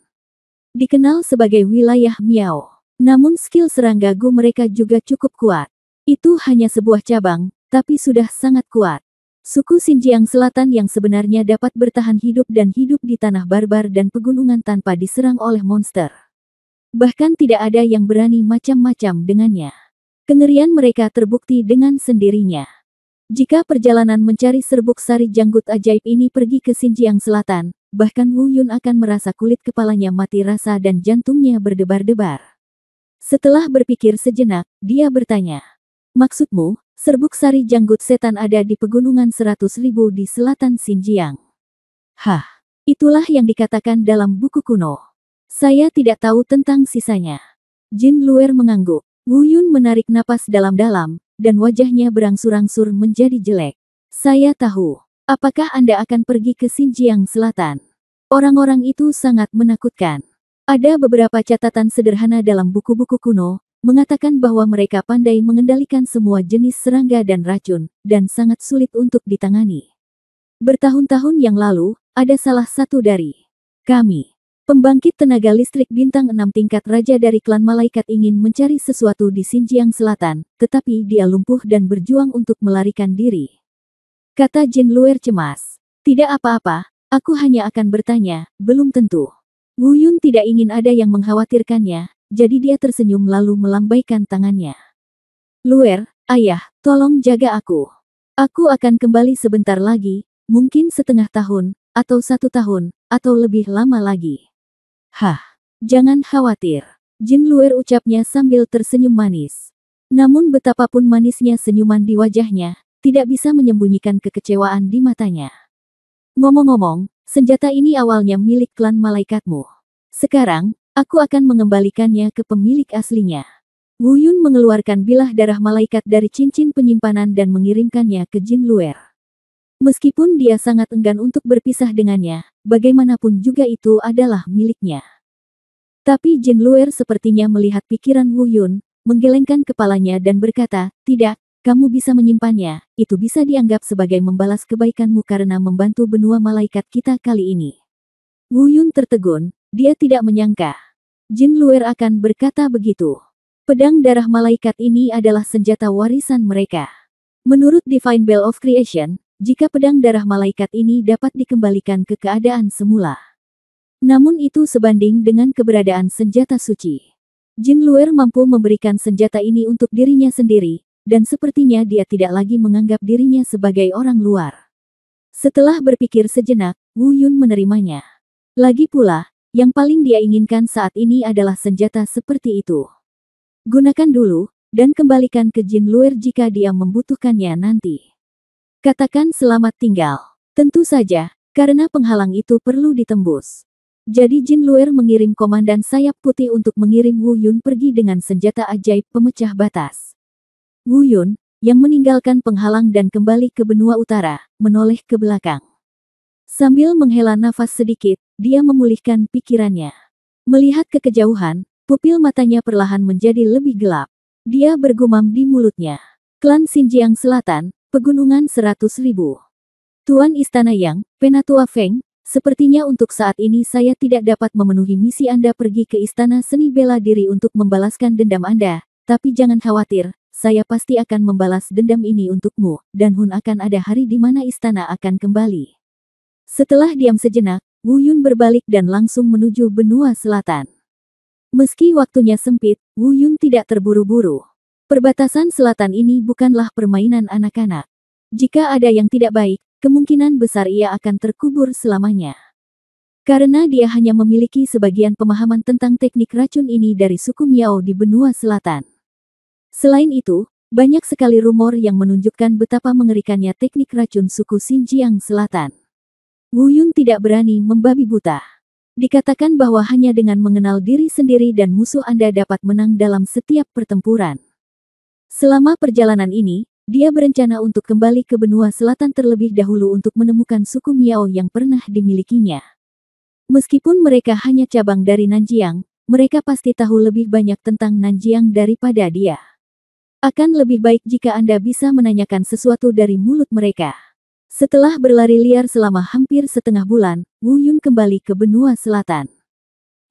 Dikenal sebagai wilayah Miao. Namun skill serangga gu mereka juga cukup kuat. Itu hanya sebuah cabang, tapi sudah sangat kuat. Suku Xinjiang Selatan yang sebenarnya dapat bertahan hidup dan hidup di tanah barbar dan pegunungan tanpa diserang oleh monster. Bahkan tidak ada yang berani macam-macam dengannya. Kengerian mereka terbukti dengan sendirinya. Jika perjalanan mencari serbuk sari janggut ajaib ini pergi ke Xinjiang Selatan, bahkan Wu Yun akan merasa kulit kepalanya mati rasa dan jantungnya berdebar-debar. Setelah berpikir sejenak, dia bertanya, "Maksudmu, serbuk sari janggut setan ada di pegunungan 100.000 di selatan Xinjiang?" "Hah, itulah yang dikatakan dalam buku kuno. Saya tidak tahu tentang sisanya." Jin Luer mengangguk. Wu Yun menarik napas dalam-dalam, dan wajahnya berangsur-angsur menjadi jelek. "Saya tahu. Apakah Anda akan pergi ke Xinjiang Selatan? Orang-orang itu sangat menakutkan. Ada beberapa catatan sederhana dalam buku-buku kuno, mengatakan bahwa mereka pandai mengendalikan semua jenis serangga dan racun, dan sangat sulit untuk ditangani. Bertahun-tahun yang lalu, ada salah satu dari kami, pembangkit tenaga listrik bintang 6 tingkat raja dari klan malaikat ingin mencari sesuatu di Xinjiang Selatan, tetapi dia lumpuh dan berjuang untuk melarikan diri," kata Jin Luer cemas. "Tidak apa-apa, aku hanya akan bertanya, belum tentu." Wu Yun tidak ingin ada yang mengkhawatirkannya, jadi dia tersenyum lalu melambaikan tangannya. "Luer, ayah, tolong jaga aku. Aku akan kembali sebentar lagi, mungkin setengah tahun, atau 1 tahun, atau lebih lama lagi." "Hah, jangan khawatir," Jin Luer ucapnya sambil tersenyum manis. Namun betapapun manisnya senyuman di wajahnya, tidak bisa menyembunyikan kekecewaan di matanya. "Ngomong-ngomong, senjata ini awalnya milik klan malaikatmu. Sekarang, aku akan mengembalikannya ke pemilik aslinya." Wu Yun mengeluarkan bilah darah malaikat dari cincin penyimpanan dan mengirimkannya ke Jin Luer. Meskipun dia sangat enggan untuk berpisah dengannya, bagaimanapun juga itu adalah miliknya. Tapi Jin Luer sepertinya melihat pikiran Wu Yun, menggelengkan kepalanya dan berkata, "Tidak, kamu bisa menyimpannya, itu bisa dianggap sebagai membalas kebaikanmu karena membantu benua malaikat kita kali ini." Wu Yun tertegun, dia tidak menyangka Jin Luer akan berkata begitu. Pedang darah malaikat ini adalah senjata warisan mereka. Menurut Divine Bell of Creation, jika pedang darah malaikat ini dapat dikembalikan ke keadaan semula. Namun itu sebanding dengan keberadaan senjata suci. Jin Luer mampu memberikan senjata ini untuk dirinya sendiri, dan sepertinya dia tidak lagi menganggap dirinya sebagai orang luar. Setelah berpikir sejenak, Wu Yun menerimanya. Lagi pula, yang paling dia inginkan saat ini adalah senjata seperti itu. Gunakan dulu, dan kembalikan ke Jin Luer jika dia membutuhkannya nanti. Katakan selamat tinggal. Tentu saja, karena penghalang itu perlu ditembus. Jadi Jin Luer mengirim komandan sayap putih untuk mengirim Wu Yun pergi dengan senjata ajaib pemecah batas. Wu Yun, yang meninggalkan penghalang dan kembali ke benua utara, menoleh ke belakang. Sambil menghela nafas sedikit, dia memulihkan pikirannya. Melihat ke kejauhan, pupil matanya perlahan menjadi lebih gelap. Dia bergumam di mulutnya. Klan Xinjiang Selatan, Pegunungan 100.000. Tuan Istana Yang, Penatua Feng, sepertinya untuk saat ini saya tidak dapat memenuhi misi Anda pergi ke Istana Seni Bela Diri untuk membalaskan dendam Anda, tapi jangan khawatir, saya pasti akan membalas dendam ini untukmu, dan Hun akan ada hari di mana istana akan kembali. Setelah diam sejenak, Wu Yun berbalik dan langsung menuju benua selatan. Meski waktunya sempit, Wu Yun tidak terburu-buru. Perbatasan selatan ini bukanlah permainan anak-anak. Jika ada yang tidak baik, kemungkinan besar ia akan terkubur selamanya. Karena dia hanya memiliki sebagian pemahaman tentang teknik racun ini dari suku Miao di benua selatan. Selain itu, banyak sekali rumor yang menunjukkan betapa mengerikannya teknik racun suku Xinjiang Selatan. Wu Yun tidak berani membabi buta. Dikatakan bahwa hanya dengan mengenal diri sendiri dan musuh Anda dapat menang dalam setiap pertempuran. Selama perjalanan ini, dia berencana untuk kembali ke benua selatan terlebih dahulu untuk menemukan suku Miao yang pernah dimilikinya. Meskipun mereka hanya cabang dari Nanjiang, mereka pasti tahu lebih banyak tentang Nanjiang daripada dia. Akan lebih baik jika Anda bisa menanyakan sesuatu dari mulut mereka. Setelah berlari liar selama hampir setengah bulan, Wu Yun kembali ke benua selatan.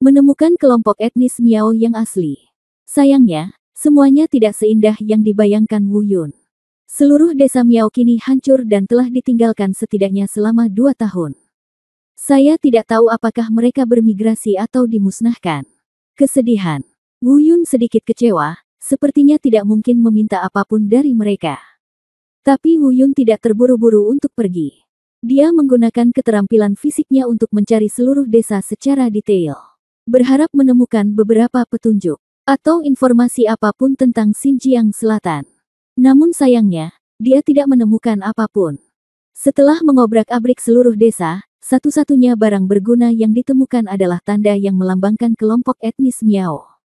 Menemukan kelompok etnis Miao yang asli. Sayangnya, semuanya tidak seindah yang dibayangkan Wu Yun. Seluruh desa Miao kini hancur dan telah ditinggalkan setidaknya selama 2 tahun. Saya tidak tahu apakah mereka bermigrasi atau dimusnahkan. Kesedihan. Wu Yun sedikit kecewa, sepertinya tidak mungkin meminta apapun dari mereka. Tapi Wu Yun tidak terburu-buru untuk pergi. Dia menggunakan keterampilan fisiknya untuk mencari seluruh desa secara detail. Berharap menemukan beberapa petunjuk atau informasi apapun tentang Xinjiang Selatan. Namun sayangnya, dia tidak menemukan apapun. Setelah mengobrak-abrik seluruh desa, satu-satunya barang berguna yang ditemukan adalah tanda yang melambangkan kelompok etnis Miao.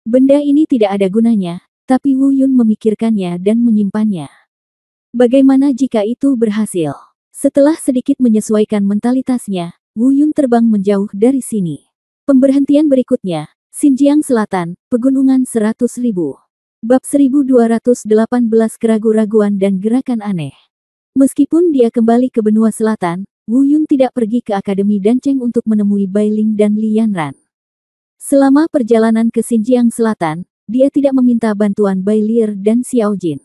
Benda ini tidak ada gunanya, tapi Wu Yun memikirkannya dan menyimpannya. Bagaimana jika itu berhasil? Setelah sedikit menyesuaikan mentalitasnya, Wu Yun terbang menjauh dari sini. Pemberhentian berikutnya, Xinjiang Selatan, Pegunungan 100.000. Bab 1218 Keraguan-raguan dan gerakan aneh. Meskipun dia kembali ke benua selatan, Wu Yun tidak pergi ke Akademi Danceng untuk menemui Bai Ling dan Li Yanran. Selama perjalanan ke Xinjiang Selatan, dia tidak meminta bantuan Bai Lier dan Xiao Jin.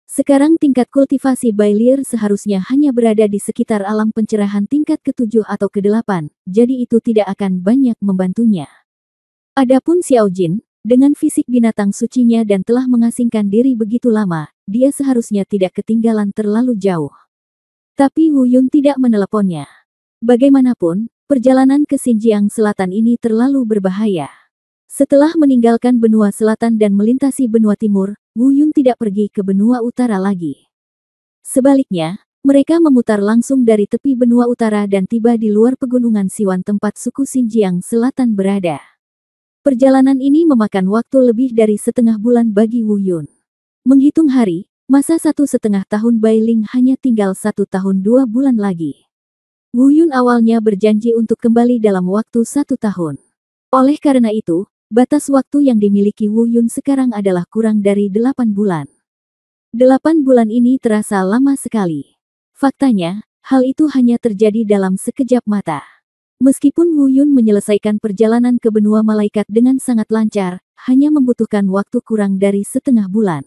Sekarang tingkat kultivasi Bai Lier seharusnya hanya berada di sekitar alam pencerahan tingkat ke-7 atau ke-8, jadi itu tidak akan banyak membantunya. Adapun Xiao Jin, dengan fisik binatang sucinya dan telah mengasingkan diri begitu lama, dia seharusnya tidak ketinggalan terlalu jauh. Tapi Wu Yun tidak meneleponnya. Bagaimanapun, perjalanan ke Xinjiang Selatan ini terlalu berbahaya. Setelah meninggalkan benua selatan dan melintasi benua timur, Wu Yun tidak pergi ke benua utara lagi. Sebaliknya, mereka memutar langsung dari tepi benua utara dan tiba di luar pegunungan Siwan tempat suku Xinjiang Selatan berada. Perjalanan ini memakan waktu lebih dari setengah bulan bagi Wu Yun. Menghitung hari, masa 1,5 tahun Bai Ling hanya tinggal 1 tahun 2 bulan lagi. Wu Yun awalnya berjanji untuk kembali dalam waktu 1 tahun. Oleh karena itu, batas waktu yang dimiliki Wu Yun sekarang adalah kurang dari 8 bulan. 8 bulan ini terasa lama sekali. Faktanya, hal itu hanya terjadi dalam sekejap mata. Meskipun Wu Yun menyelesaikan perjalanan ke benua malaikat dengan sangat lancar, hanya membutuhkan waktu kurang dari setengah bulan.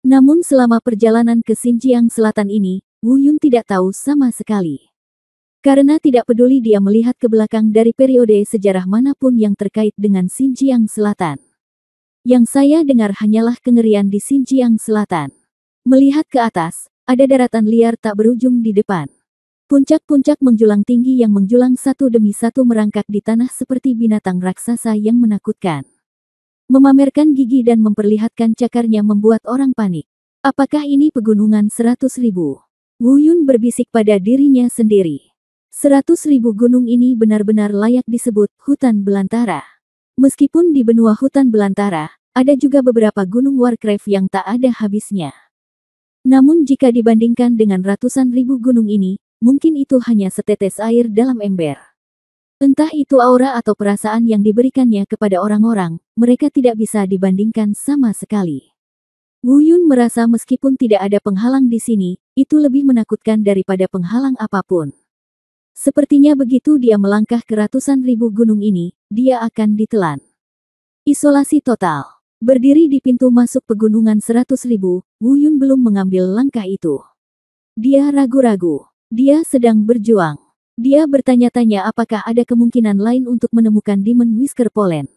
Namun selama perjalanan ke Xinjiang Selatan ini, Wu Yun tidak tahu sama sekali. Karena tidak peduli dia melihat ke belakang dari periode sejarah manapun yang terkait dengan Xinjiang Selatan. Yang saya dengar hanyalah kengerian di Xinjiang Selatan. Melihat ke atas, ada daratan liar tak berujung di depan. Puncak-puncak menjulang tinggi yang menjulang satu demi satu merangkak di tanah seperti binatang raksasa yang menakutkan. Memamerkan gigi dan memperlihatkan cakarnya membuat orang panik. Apakah ini pegunungan 100.000? Wu Yun berbisik pada dirinya sendiri. 100.000 gunung ini benar-benar layak disebut hutan belantara. Meskipun di benua hutan belantara, ada juga beberapa gunung Warcraft yang tak ada habisnya. Namun jika dibandingkan dengan ratusan ribu gunung ini, mungkin itu hanya setetes air dalam ember. Entah itu aura atau perasaan yang diberikannya kepada orang-orang, mereka tidak bisa dibandingkan sama sekali. Wu Yun merasa meskipun tidak ada penghalang di sini, itu lebih menakutkan daripada penghalang apapun. Sepertinya begitu dia melangkah ke ratusan ribu gunung ini, dia akan ditelan. Isolasi total. Berdiri di pintu masuk pegunungan 100.000, Wu Yun belum mengambil langkah itu. Dia ragu-ragu. Dia sedang berjuang. Dia bertanya-tanya apakah ada kemungkinan lain untuk menemukan Demon Whisker Pollen.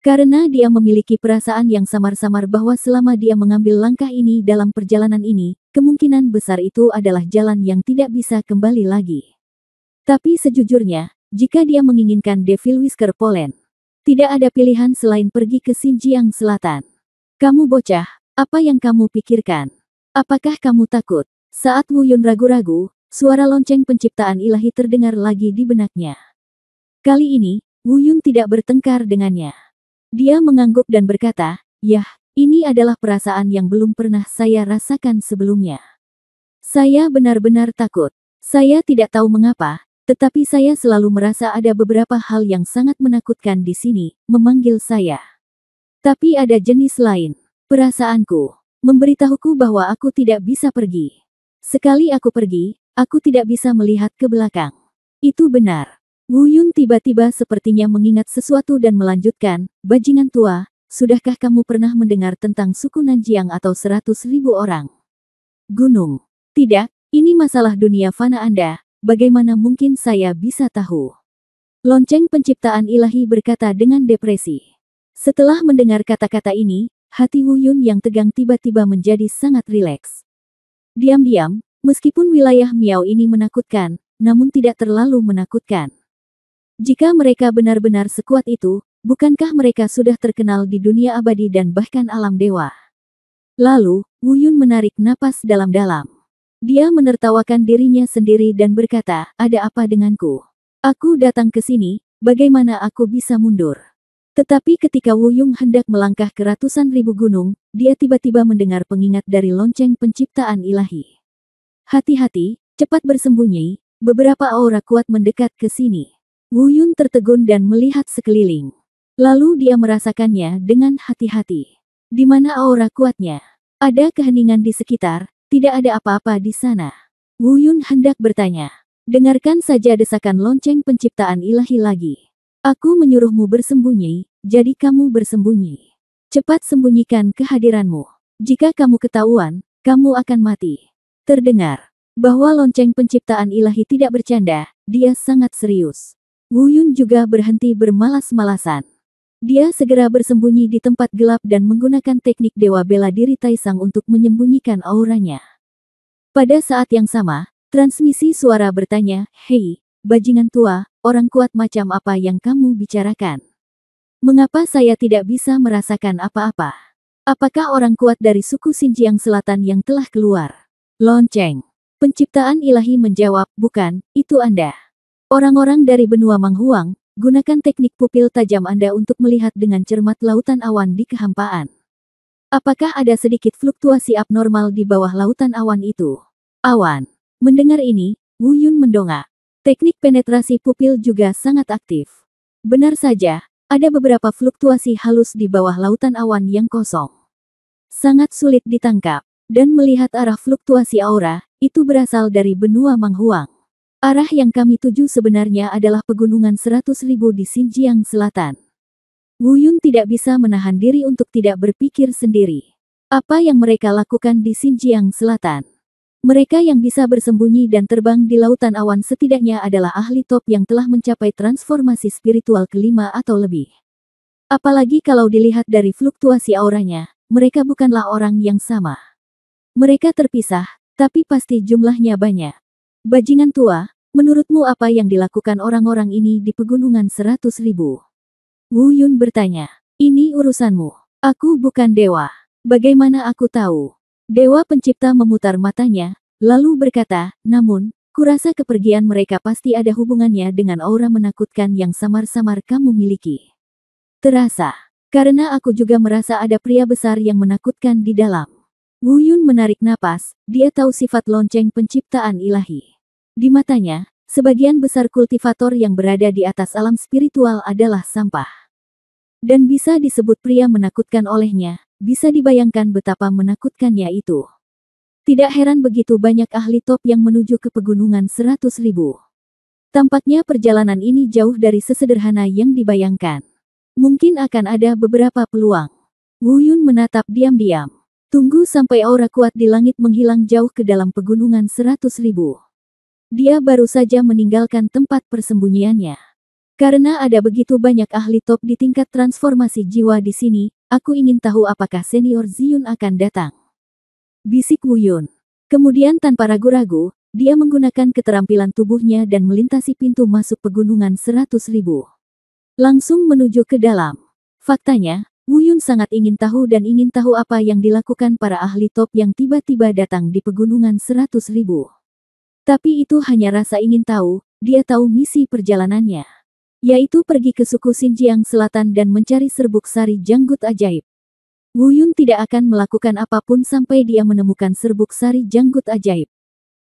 Karena dia memiliki perasaan yang samar-samar bahwa selama dia mengambil langkah ini dalam perjalanan ini, kemungkinan besar itu adalah jalan yang tidak bisa kembali lagi. Tapi sejujurnya, jika dia menginginkan Devil Whisker Pollen, tidak ada pilihan selain pergi ke Xinjiang Selatan. Kamu bocah, apa yang kamu pikirkan? Apakah kamu takut? Saat Wu Yun ragu-ragu, suara lonceng penciptaan ilahi terdengar lagi di benaknya. Kali ini, Wu Yun tidak bertengkar dengannya. Dia mengangguk dan berkata, "Yah, ini adalah perasaan yang belum pernah saya rasakan sebelumnya. Saya benar-benar takut. Saya tidak tahu mengapa, tetapi saya selalu merasa ada beberapa hal yang sangat menakutkan di sini, memanggil saya. Tapi ada jenis lain. Perasaanku memberitahuku bahwa aku tidak bisa pergi. Sekali aku pergi, aku tidak bisa melihat ke belakang." Itu benar. Wu Yun tiba-tiba sepertinya mengingat sesuatu dan melanjutkan, "Bajingan tua, sudahkah kamu pernah mendengar tentang suku Nanjiang atau 100.000 orang? Gunung. Tidak, ini masalah dunia fana Anda. Bagaimana mungkin saya bisa tahu?" Lonceng penciptaan ilahi berkata dengan depresi. Setelah mendengar kata-kata ini, hati Wu Yun yang tegang tiba-tiba menjadi sangat rileks. Diam-diam, meskipun wilayah Miao ini menakutkan, namun tidak terlalu menakutkan. Jika mereka benar-benar sekuat itu, bukankah mereka sudah terkenal di dunia abadi dan bahkan alam dewa? Lalu, Wu Yun menarik napas dalam-dalam. Dia menertawakan dirinya sendiri dan berkata, "Ada apa denganku? Aku datang ke sini, bagaimana aku bisa mundur?" Tetapi ketika Wu Yun hendak melangkah ke ratusan ribu gunung, dia tiba-tiba mendengar pengingat dari lonceng penciptaan ilahi. "Hati-hati, cepat bersembunyi, beberapa aura kuat mendekat ke sini." Wu Yun tertegun dan melihat sekeliling. Lalu dia merasakannya dengan hati-hati. Di mana aura kuatnya? Ada keheningan di sekitar. Tidak ada apa-apa di sana. Wu Yun hendak bertanya. Dengarkan saja desakan lonceng penciptaan ilahi lagi. "Aku menyuruhmu bersembunyi, jadi kamu bersembunyi. Cepat sembunyikan kehadiranmu. Jika kamu ketahuan, kamu akan mati." Terdengar bahwa lonceng penciptaan ilahi tidak bercanda, dia sangat serius. Wu Yun juga berhenti bermalas-malasan. Dia segera bersembunyi di tempat gelap dan menggunakan teknik dewa bela diri Taisang untuk menyembunyikan auranya. Pada saat yang sama, transmisi suara bertanya, "Hei, bajingan tua, orang kuat macam apa yang kamu bicarakan? Mengapa saya tidak bisa merasakan apa-apa? Apakah orang kuat dari suku Xinjiang Selatan yang telah keluar?" Lonceng penciptaan ilahi menjawab, "Bukan, itu Anda. Orang-orang dari benua Manghuang, gunakan teknik pupil tajam Anda untuk melihat dengan cermat lautan awan di kehampaan. Apakah ada sedikit fluktuasi abnormal di bawah lautan awan itu?" Awan. Mendengar ini, Wu Yun mendongak. Teknik penetrasi pupil juga sangat aktif. Benar saja, Ada beberapa fluktuasi halus di bawah lautan awan yang kosong. Sangat sulit ditangkap. Dan melihat arah fluktuasi aura, itu berasal dari benua Manghuang. Arah yang kami tuju sebenarnya adalah pegunungan 100.000 di Xinjiang Selatan. Wu Yun tidak bisa menahan diri untuk tidak berpikir sendiri. Apa yang mereka lakukan di Xinjiang Selatan? Mereka yang bisa bersembunyi dan terbang di lautan awan setidaknya adalah ahli top yang telah mencapai transformasi spiritual kelima atau lebih. Apalagi kalau dilihat dari fluktuasi auranya, mereka bukanlah orang yang sama. Mereka terpisah, tapi pasti jumlahnya banyak. Bajingan tua, menurutmu apa yang dilakukan orang-orang ini di pegunungan 100.000? Wu Yun bertanya. Ini urusanmu. Aku bukan dewa. Bagaimana aku tahu? Dewa pencipta memutar matanya, lalu berkata, namun, kurasa kepergian mereka pasti ada hubungannya dengan aura menakutkan yang samar-samar kamu miliki. Terasa. Karena aku juga merasa ada pria besar yang menakutkan di dalam. Wu Yun menarik napas, dia tahu sifat lonceng penciptaan ilahi. Di matanya, sebagian besar kultivator yang berada di atas alam spiritual adalah sampah. Dan bisa disebut pria menakutkan olehnya, bisa dibayangkan betapa menakutkannya itu. Tidak heran begitu banyak ahli top yang menuju ke pegunungan 100.000. Tampaknya perjalanan ini jauh dari sesederhana yang dibayangkan. Mungkin akan ada beberapa peluang. Wu Yun menatap diam-diam. Tunggu sampai aura kuat di langit menghilang jauh ke dalam pegunungan 100.000. Dia baru saja meninggalkan tempat persembunyiannya. Karena ada begitu banyak ahli top di tingkat transformasi jiwa di sini, aku ingin tahu apakah senior Ziyun akan datang. Bisik Wu Yun. Kemudian tanpa ragu-ragu, dia menggunakan keterampilan tubuhnya dan melintasi pintu masuk pegunungan 100.000. Langsung menuju ke dalam. Faktanya, Wu Yun sangat ingin tahu apa yang dilakukan para ahli top yang tiba-tiba datang di pegunungan 100.000. Tapi itu hanya rasa ingin tahu, dia tahu misi perjalanannya. Yaitu pergi ke suku Xinjiang Selatan dan mencari serbuk sari janggut ajaib. Wu Yun tidak akan melakukan apapun sampai dia menemukan serbuk sari janggut ajaib.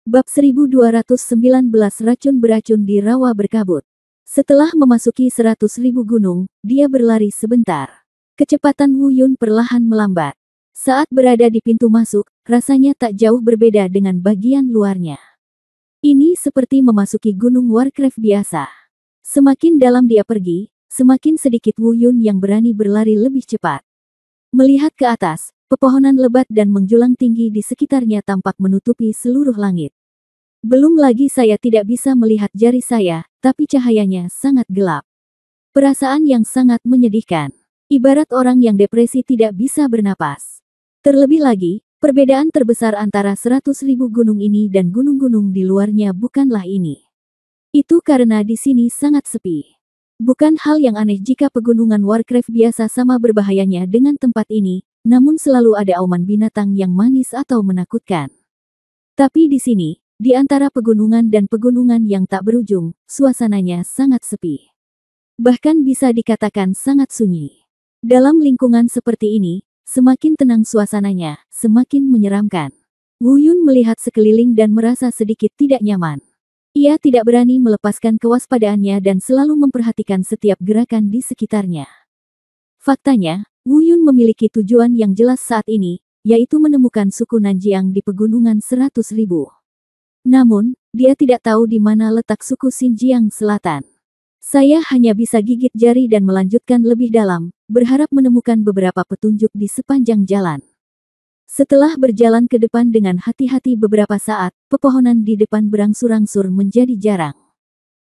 Bab 1219 Racun beracun di rawa berkabut. Setelah memasuki 100.000 gunung, dia berlari sebentar. Kecepatan Wu Yun perlahan melambat. Saat berada di pintu masuk, rasanya tak jauh berbeda dengan bagian luarnya. Ini seperti memasuki gunung Warcraft biasa. Semakin dalam dia pergi, semakin sedikit Wu Yun yang berani berlari lebih cepat. Melihat ke atas, pepohonan lebat dan menjulang tinggi di sekitarnya tampak menutupi seluruh langit. Belum lagi saya tidak bisa melihat jari saya, tapi cahayanya sangat gelap. Perasaan yang sangat menyedihkan. Ibarat orang yang depresi tidak bisa bernapas. Terlebih lagi, perbedaan terbesar antara 100.000 gunung ini dan gunung-gunung di luarnya bukanlah ini. Itu karena di sini sangat sepi. Bukan hal yang aneh jika pegunungan Warcraft biasa sama berbahayanya dengan tempat ini, namun selalu ada auman binatang yang manis atau menakutkan. Tapi di sini, di antara pegunungan dan pegunungan yang tak berujung, suasananya sangat sepi. Bahkan bisa dikatakan sangat sunyi. Dalam lingkungan seperti ini, semakin tenang suasananya, semakin menyeramkan. Wu Yun melihat sekeliling dan merasa sedikit tidak nyaman. Ia tidak berani melepaskan kewaspadaannya dan selalu memperhatikan setiap gerakan di sekitarnya. Faktanya, Wu Yun memiliki tujuan yang jelas saat ini, yaitu menemukan suku Nanjiang di pegunungan 100.000. Namun, dia tidak tahu di mana letak suku Xinjiang Selatan. Saya hanya bisa gigit jari dan melanjutkan lebih dalam, berharap menemukan beberapa petunjuk di sepanjang jalan. Setelah berjalan ke depan dengan hati-hati beberapa saat, pepohonan di depan berangsur-angsur menjadi jarang.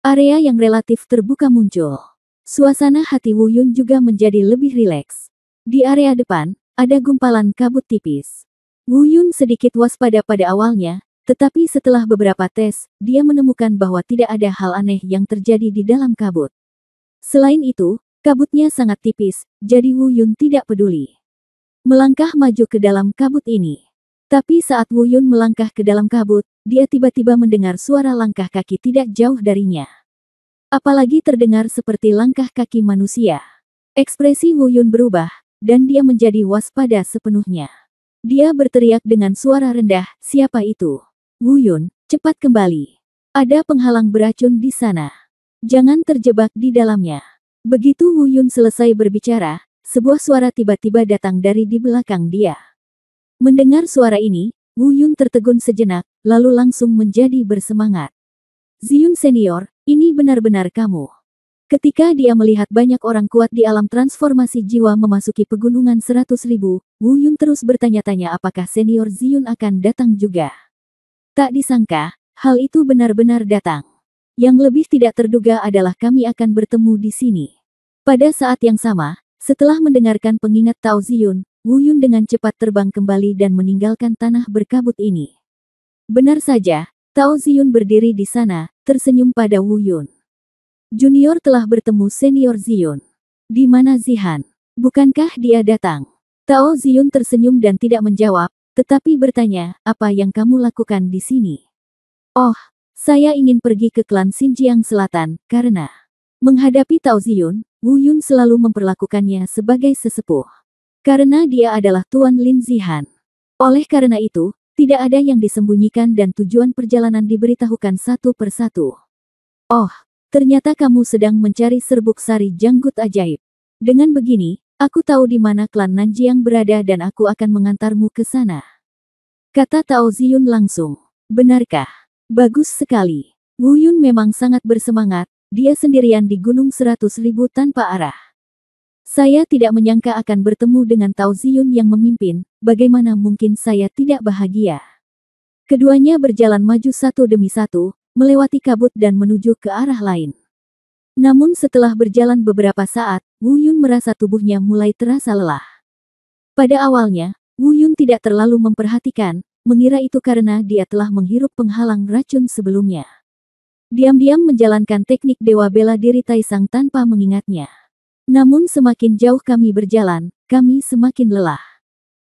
Area yang relatif terbuka muncul. Suasana hati Wu Yun juga menjadi lebih rileks. Di area depan, ada gumpalan kabut tipis. Wu Yun sedikit waspada pada awalnya, tetapi setelah beberapa tes, dia menemukan bahwa tidak ada hal aneh yang terjadi di dalam kabut. Selain itu, kabutnya sangat tipis, jadi Wu Yun tidak peduli. Melangkah maju ke dalam kabut ini. Tapi saat Wu Yun melangkah ke dalam kabut, dia tiba-tiba mendengar suara langkah kaki tidak jauh darinya. Apalagi terdengar seperti langkah kaki manusia. Ekspresi Wu Yun berubah, dan dia menjadi waspada sepenuhnya. Dia berteriak dengan suara rendah, "Siapa itu?" Wu Yun, cepat kembali. Ada penghalang beracun di sana. Jangan terjebak di dalamnya. Begitu Wu Yun selesai berbicara, sebuah suara tiba-tiba datang dari di belakang dia. Mendengar suara ini, Wu Yun tertegun sejenak, lalu langsung menjadi bersemangat. Ziyun senior, ini benar-benar kamu. Ketika dia melihat banyak orang kuat di alam transformasi jiwa memasuki pegunungan 100.000, Wu Yun terus bertanya-tanya apakah senior Ziyun akan datang juga. Tak disangka, hal itu benar-benar datang. Yang lebih tidak terduga adalah kami akan bertemu di sini. Pada saat yang sama, setelah mendengarkan pengingat Tao Ziyun, Wu Yun dengan cepat terbang kembali dan meninggalkan tanah berkabut ini. Benar saja, Tao Ziyun berdiri di sana, tersenyum pada Wu Yun. Junior telah bertemu senior Ziyun. Di mana Zihan? Bukankah dia datang? Tao Ziyun tersenyum dan tidak menjawab, tetapi bertanya, apa yang kamu lakukan di sini? Oh, saya ingin pergi ke klan Xinjiang Selatan, karena menghadapi Tao Ziyun, Wu Yun selalu memperlakukannya sebagai sesepuh. Karena dia adalah Tuan Lin Zihan. Oleh karena itu, tidak ada yang disembunyikan dan tujuan perjalanan diberitahukan satu persatu. Oh, ternyata kamu sedang mencari serbuk sari janggut ajaib. Dengan begini, aku tahu di mana klan Nanjiang berada dan aku akan mengantarmu ke sana. Kata Tao Ziyun langsung. Benarkah? Bagus sekali. Wu Yun memang sangat bersemangat, dia sendirian di Gunung 100.000 tanpa arah. Saya tidak menyangka akan bertemu dengan Tao Ziyun yang memimpin, bagaimana mungkin saya tidak bahagia. Keduanya berjalan maju satu demi satu, melewati kabut dan menuju ke arah lain. Namun setelah berjalan beberapa saat, Wu Yun merasa tubuhnya mulai terasa lelah. Pada awalnya, Wu Yun tidak terlalu memperhatikan, mengira itu karena dia telah menghirup penghalang racun sebelumnya. Diam-diam menjalankan teknik Dewa Bela Diri Taisang tanpa mengingatnya. Namun semakin jauh kami berjalan, kami semakin lelah.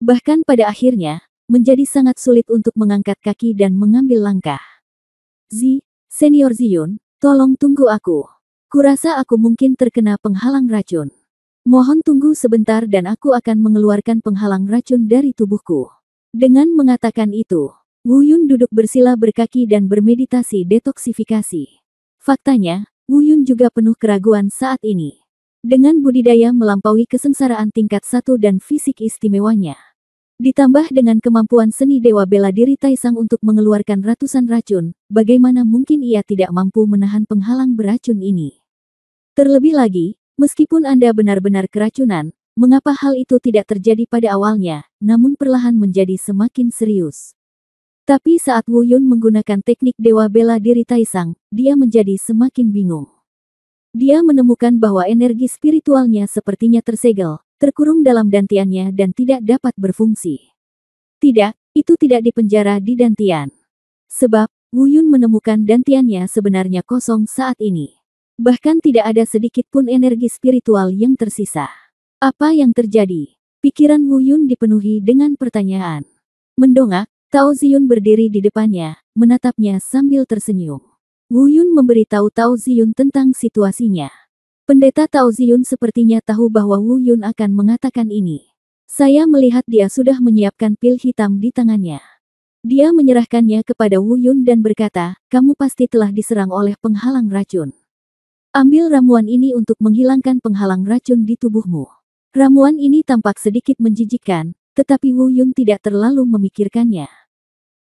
Bahkan pada akhirnya, menjadi sangat sulit untuk mengangkat kaki dan mengambil langkah. Senior Ziyun, tolong tunggu aku. Kurasa aku mungkin terkena penghalang racun. Mohon tunggu sebentar dan aku akan mengeluarkan penghalang racun dari tubuhku. Dengan mengatakan itu, Wu Yun duduk bersila berkaki dan bermeditasi detoksifikasi. Faktanya, Wu Yun juga penuh keraguan saat ini. Dengan budidaya melampaui kesengsaraan tingkat 1 dan fisik istimewanya. Ditambah dengan kemampuan seni Dewa Bela Diri Taisang untuk mengeluarkan ratusan racun, bagaimana mungkin ia tidak mampu menahan penghalang beracun ini? Terlebih lagi, meskipun Anda benar-benar keracunan, mengapa hal itu tidak terjadi pada awalnya, namun perlahan menjadi semakin serius? Tapi saat Wu Yun menggunakan teknik Dewa Bela Diri Taisang, dia menjadi semakin bingung. Dia menemukan bahwa energi spiritualnya sepertinya tersegel, terkurung dalam dantiannya dan tidak dapat berfungsi. Tidak, itu tidak dipenjara di dantian. Sebab, Wu Yun menemukan dantiannya sebenarnya kosong saat ini. Bahkan tidak ada sedikit pun energi spiritual yang tersisa. Apa yang terjadi? Pikiran Wu Yun dipenuhi dengan pertanyaan. Mendongak, Tao Ziyun berdiri di depannya, menatapnya sambil tersenyum. Wu Yun memberitahu Tao Ziyun tentang situasinya. Pendeta Tao Ziyun sepertinya tahu bahwa Wu Yun akan mengatakan ini. Saya melihat dia sudah menyiapkan pil hitam di tangannya. Dia menyerahkannya kepada Wu Yun dan berkata, kamu pasti telah diserang oleh penghalang racun. Ambil ramuan ini untuk menghilangkan penghalang racun di tubuhmu. Ramuan ini tampak sedikit menjijikkan, tetapi Wu Yun tidak terlalu memikirkannya.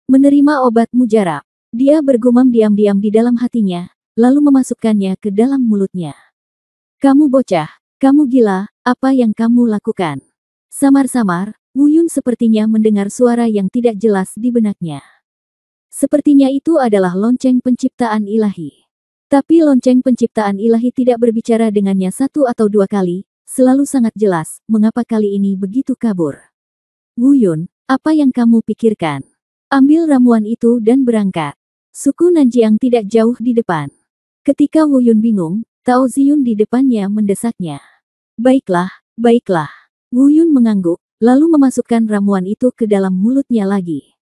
Menerima obat mujarab, dia bergumam diam-diam di dalam hatinya, lalu memasukkannya ke dalam mulutnya. Kamu bocah, kamu gila, apa yang kamu lakukan? Samar-samar, Wu Yun sepertinya mendengar suara yang tidak jelas di benaknya. Sepertinya itu adalah lonceng penciptaan ilahi. Tapi lonceng penciptaan ilahi tidak berbicara dengannya satu atau dua kali, selalu sangat jelas, mengapa kali ini begitu kabur. Wu Yun, apa yang kamu pikirkan? Ambil ramuan itu dan berangkat. Suku Nanjiang tidak jauh di depan. Ketika Wu Yun bingung, Tao Ziyun di depannya mendesaknya. Baiklah, baiklah. Wu Yun mengangguk, lalu memasukkan ramuan itu ke dalam mulutnya lagi.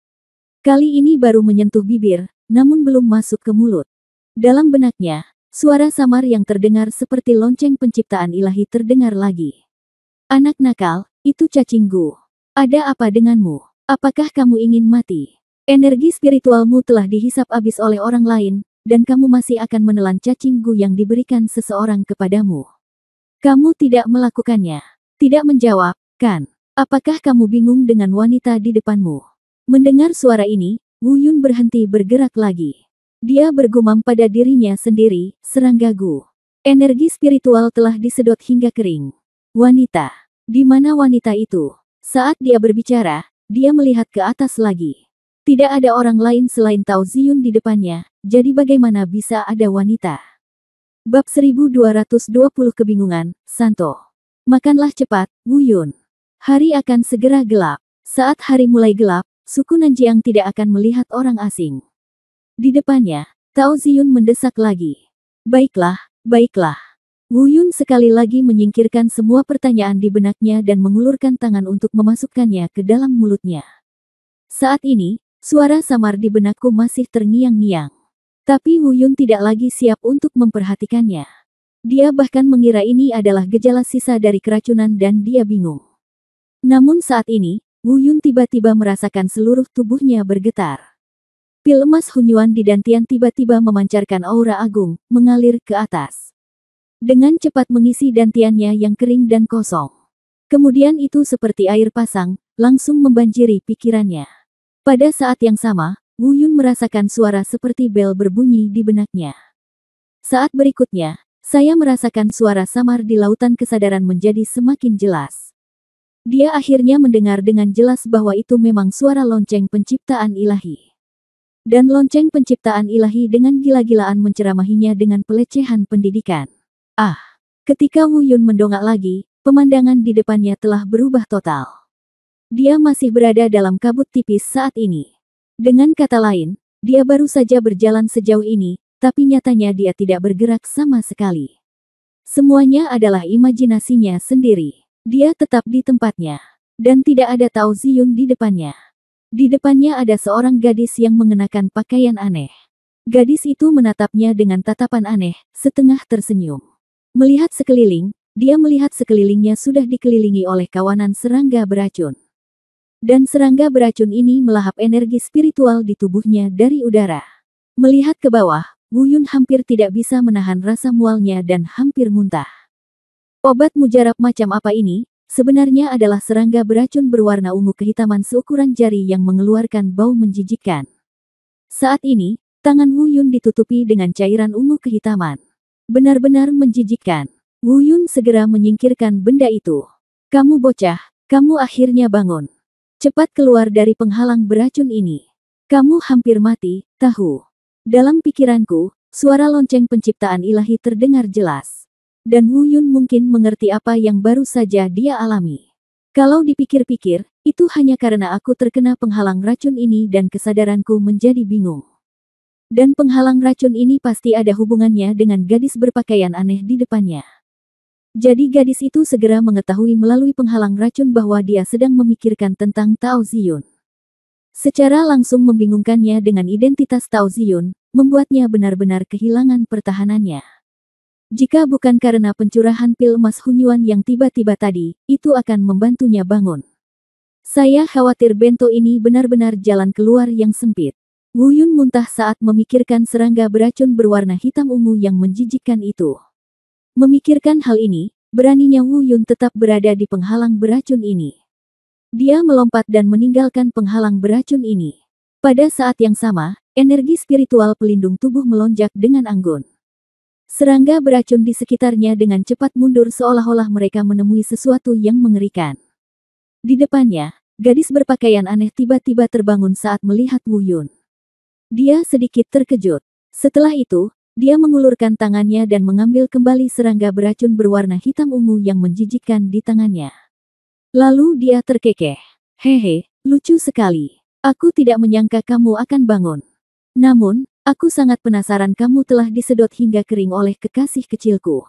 Kali ini baru menyentuh bibir, namun belum masuk ke mulut. Dalam benaknya, suara samar yang terdengar seperti lonceng penciptaan ilahi terdengar lagi. Anak nakal, itu cacinggu. Ada apa denganmu? Apakah kamu ingin mati? Energi spiritualmu telah dihisap habis oleh orang lain, dan kamu masih akan menelan cacinggu yang diberikan seseorang kepadamu. Kamu tidak melakukannya. Tidak menjawab, kan? Apakah kamu bingung dengan wanita di depanmu? Mendengar suara ini, Wu Yun berhenti bergerak lagi. Dia bergumam pada dirinya sendiri, serangga Gu. Energi spiritual telah disedot hingga kering. Wanita. Di mana wanita itu? Saat dia berbicara, dia melihat ke atas lagi. Tidak ada orang lain selain Tao Ziyun di depannya, jadi bagaimana bisa ada wanita? Bab 1220 Kebingungan, Santo. Makanlah cepat, Wu Yun. Hari akan segera gelap. Saat hari mulai gelap, suku Nanjiang tidak akan melihat orang asing. Di depannya, Tao Ziyun mendesak lagi. Baiklah, baiklah. Wu Yun sekali lagi menyingkirkan semua pertanyaan di benaknya dan mengulurkan tangan untuk memasukkannya ke dalam mulutnya. Saat ini, suara samar di benakku masih terngiang-ngiang. Tapi Wu Yun tidak lagi siap untuk memperhatikannya. Dia bahkan mengira ini adalah gejala sisa dari keracunan dan dia bingung. Namun saat ini, Wu Yun tiba-tiba merasakan seluruh tubuhnya bergetar. Pil emas Hunyuan di dantian tiba-tiba memancarkan aura agung, mengalir ke atas. Dengan cepat mengisi dantiannya yang kering dan kosong. Kemudian itu seperti air pasang, langsung membanjiri pikirannya. Pada saat yang sama, Wu Yun merasakan suara seperti bel berbunyi di benaknya. Saat berikutnya, saya merasakan suara samar di lautan kesadaran menjadi semakin jelas. Dia akhirnya mendengar dengan jelas bahwa itu memang suara lonceng penciptaan ilahi. Dan lonceng penciptaan ilahi dengan gila-gilaan menceramahinya dengan pelecehan pendidikan. Ah! Ketika Wu Yun mendongak lagi, pemandangan di depannya telah berubah total. Dia masih berada dalam kabut tipis saat ini. Dengan kata lain, dia baru saja berjalan sejauh ini, tapi nyatanya dia tidak bergerak sama sekali. Semuanya adalah imajinasinya sendiri. Dia tetap di tempatnya. Dan tidak ada Tao Ziyun di depannya. Di depannya ada seorang gadis yang mengenakan pakaian aneh. Gadis itu menatapnya dengan tatapan aneh, setengah tersenyum. Melihat sekeliling, dia melihat sekelilingnya sudah dikelilingi oleh kawanan serangga beracun. Dan serangga beracun ini melahap energi spiritual di tubuhnya dari udara. Melihat ke bawah, Wu Yun hampir tidak bisa menahan rasa mualnya dan hampir muntah. Obat mujarab macam apa ini? Sebenarnya adalah serangga beracun berwarna ungu kehitaman seukuran jari yang mengeluarkan bau menjijikkan. Saat ini, tangan Wu Yun ditutupi dengan cairan ungu kehitaman. Benar-benar menjijikkan. Wu Yun segera menyingkirkan benda itu. Kamu bocah, kamu akhirnya bangun. Cepat keluar dari penghalang beracun ini. Kamu hampir mati, tahu. Dalam pikiranku, suara lonceng penciptaan ilahi terdengar jelas. Dan Wu Yun mungkin mengerti apa yang baru saja dia alami. Kalau dipikir-pikir, itu hanya karena aku terkena penghalang racun ini dan kesadaranku menjadi bingung. Dan penghalang racun ini pasti ada hubungannya dengan gadis berpakaian aneh di depannya. Jadi gadis itu segera mengetahui melalui penghalang racun bahwa dia sedang memikirkan tentang Tao Ziyun. Secara langsung membingungkannya dengan identitas Tao Ziyun, membuatnya benar-benar kehilangan pertahanannya. Jika bukan karena pencurahan pil emas Hunyuan yang tiba-tiba tadi, itu akan membantunya bangun. Saya khawatir bento ini benar-benar jalan keluar yang sempit. Wu Yun muntah saat memikirkan serangga beracun berwarna hitam ungu yang menjijikkan itu. Memikirkan hal ini, beraninya Wu Yun tetap berada di penghalang beracun ini. Dia melompat dan meninggalkan penghalang beracun ini. Pada saat yang sama, energi spiritual pelindung tubuh melonjak dengan anggun. Serangga beracun di sekitarnya dengan cepat mundur seolah-olah mereka menemui sesuatu yang mengerikan. Di depannya, gadis berpakaian aneh tiba-tiba terbangun saat melihat Wu Yun. Dia sedikit terkejut. Setelah itu, dia mengulurkan tangannya dan mengambil kembali serangga beracun berwarna hitam ungu yang menjijikkan di tangannya. Lalu dia terkekeh. Hehe, lucu sekali. Aku tidak menyangka kamu akan bangun. Namun, aku sangat penasaran kamu telah disedot hingga kering oleh kekasih kecilku.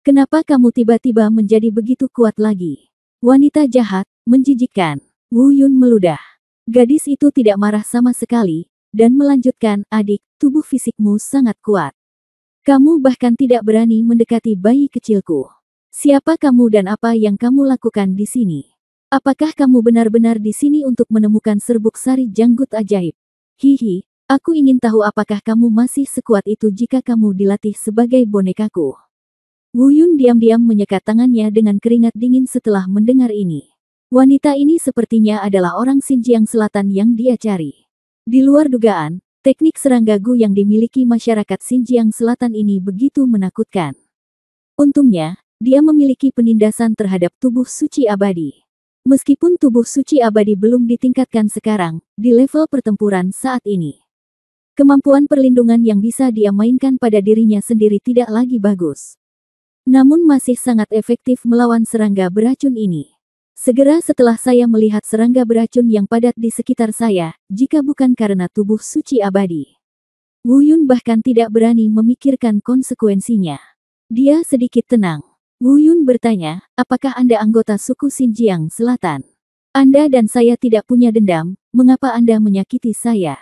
Kenapa kamu tiba-tiba menjadi begitu kuat lagi? Wanita jahat, menjijikkan. Wu Yun meludah. Gadis itu tidak marah sama sekali, dan melanjutkan, adik, tubuh fisikmu sangat kuat. Kamu bahkan tidak berani mendekati bayi kecilku. Siapa kamu dan apa yang kamu lakukan di sini? Apakah kamu benar-benar di sini untuk menemukan serbuk sari janggut ajaib? Hihi. Aku ingin tahu apakah kamu masih sekuat itu jika kamu dilatih sebagai bonekaku. Wu Yun diam-diam menyekat tangannya dengan keringat dingin setelah mendengar ini. Wanita ini sepertinya adalah orang Xinjiang Selatan yang dia cari. Di luar dugaan, teknik serangga Gu yang dimiliki masyarakat Xinjiang Selatan ini begitu menakutkan. Untungnya, dia memiliki penindasan terhadap tubuh suci abadi. Meskipun tubuh suci abadi belum ditingkatkan sekarang, di level pertempuran saat ini. Kemampuan perlindungan yang bisa dia mainkan pada dirinya sendiri tidak lagi bagus. Namun masih sangat efektif melawan serangga beracun ini. Segera setelah saya melihat serangga beracun yang padat di sekitar saya, jika bukan karena tubuh suci abadi. Wu Yun bahkan tidak berani memikirkan konsekuensinya. Dia sedikit tenang. Wu Yun bertanya, apakah Anda anggota suku Xinjiang Selatan? Anda dan saya tidak punya dendam, mengapa Anda menyakiti saya?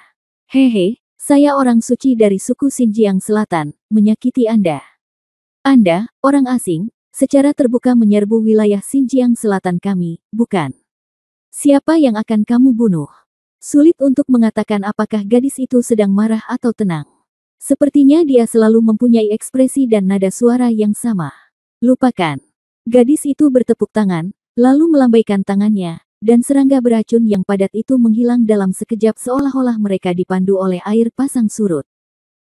Hehe, saya orang suci dari suku Xinjiang Selatan, menyakiti Anda. Anda, orang asing, secara terbuka menyerbu wilayah Xinjiang Selatan kami, bukan? Siapa yang akan kamu bunuh? Sulit untuk mengatakan apakah gadis itu sedang marah atau tenang. Sepertinya dia selalu mempunyai ekspresi dan nada suara yang sama. Lupakan. Gadis itu bertepuk tangan, lalu melambaikan tangannya, dan serangga beracun yang padat itu menghilang dalam sekejap seolah-olah mereka dipandu oleh air pasang surut.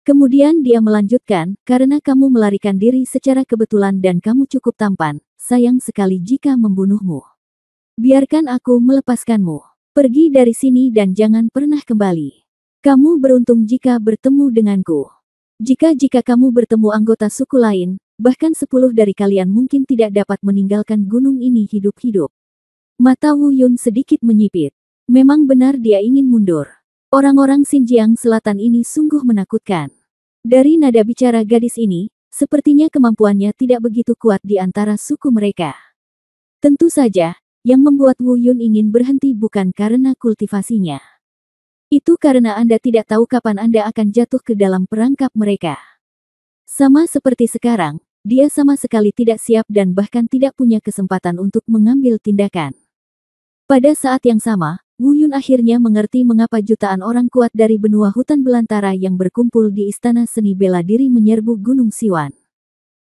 Kemudian dia melanjutkan, karena kamu melarikan diri secara kebetulan dan kamu cukup tampan, sayang sekali jika membunuhmu. Biarkan aku melepaskanmu. Pergi dari sini dan jangan pernah kembali. Kamu beruntung jika bertemu denganku. Jika kamu bertemu anggota suku lain, bahkan 10 dari kalian mungkin tidak dapat meninggalkan gunung ini hidup-hidup. Mata Wu Yun sedikit menyipit. Memang benar dia ingin mundur. Orang-orang Xinjiang Selatan ini sungguh menakutkan. Dari nada bicara gadis ini, sepertinya kemampuannya tidak begitu kuat di antara suku mereka. Tentu saja, yang membuat Wu Yun ingin berhenti bukan karena kultivasinya. Itu karena Anda tidak tahu kapan Anda akan jatuh ke dalam perangkap mereka. Sama seperti sekarang, dia sama sekali tidak siap dan bahkan tidak punya kesempatan untuk mengambil tindakan. Pada saat yang sama, Wu Yun akhirnya mengerti mengapa jutaan orang kuat dari benua hutan belantara yang berkumpul di Istana Seni Bela Diri menyerbu Gunung Siwan.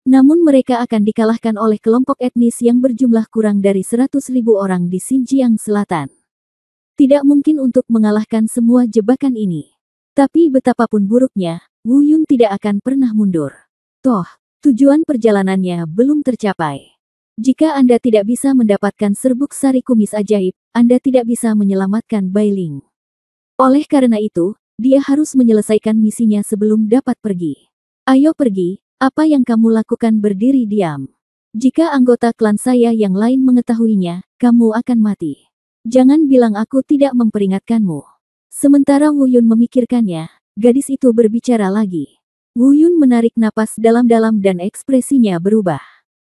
Namun mereka akan dikalahkan oleh kelompok etnis yang berjumlah kurang dari 100.000 orang di Xinjiang Selatan. Tidak mungkin untuk mengalahkan semua jebakan ini. Tapi betapapun buruknya, Wu Yun tidak akan pernah mundur. Toh, tujuan perjalanannya belum tercapai. Jika Anda tidak bisa mendapatkan serbuk sari kumis ajaib, Anda tidak bisa menyelamatkan Bai Ling. Oleh karena itu, dia harus menyelesaikan misinya sebelum dapat pergi. Ayo pergi, apa yang kamu lakukan berdiri diam. Jika anggota klan saya yang lain mengetahuinya, kamu akan mati. Jangan bilang aku tidak memperingatkanmu. Sementara Wu Yun memikirkannya, gadis itu berbicara lagi. Wu Yun menarik napas dalam-dalam dan ekspresinya berubah.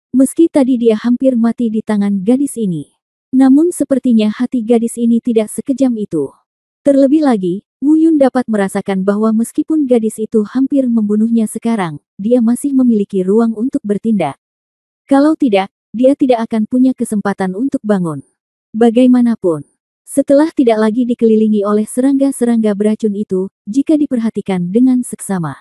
Meski tadi dia hampir mati di tangan gadis ini. Namun sepertinya hati gadis ini tidak sekejam itu. Terlebih lagi, Wu Yun dapat merasakan bahwa meskipun gadis itu hampir membunuhnya sekarang, dia masih memiliki ruang untuk bertindak. Kalau tidak, dia tidak akan punya kesempatan untuk bangun. Bagaimanapun, setelah tidak lagi dikelilingi oleh serangga-serangga beracun itu, jika diperhatikan dengan seksama.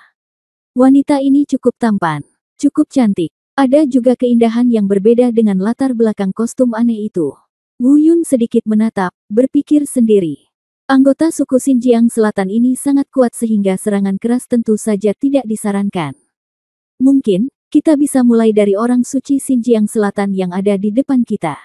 Wanita ini cukup tampan, cukup cantik. Ada juga keindahan yang berbeda dengan latar belakang kostum aneh itu. Wu Yun sedikit menatap, berpikir sendiri. Anggota suku Xinjiang Selatan ini sangat kuat sehingga serangan keras tentu saja tidak disarankan. Mungkin, kita bisa mulai dari orang suci Xinjiang Selatan yang ada di depan kita.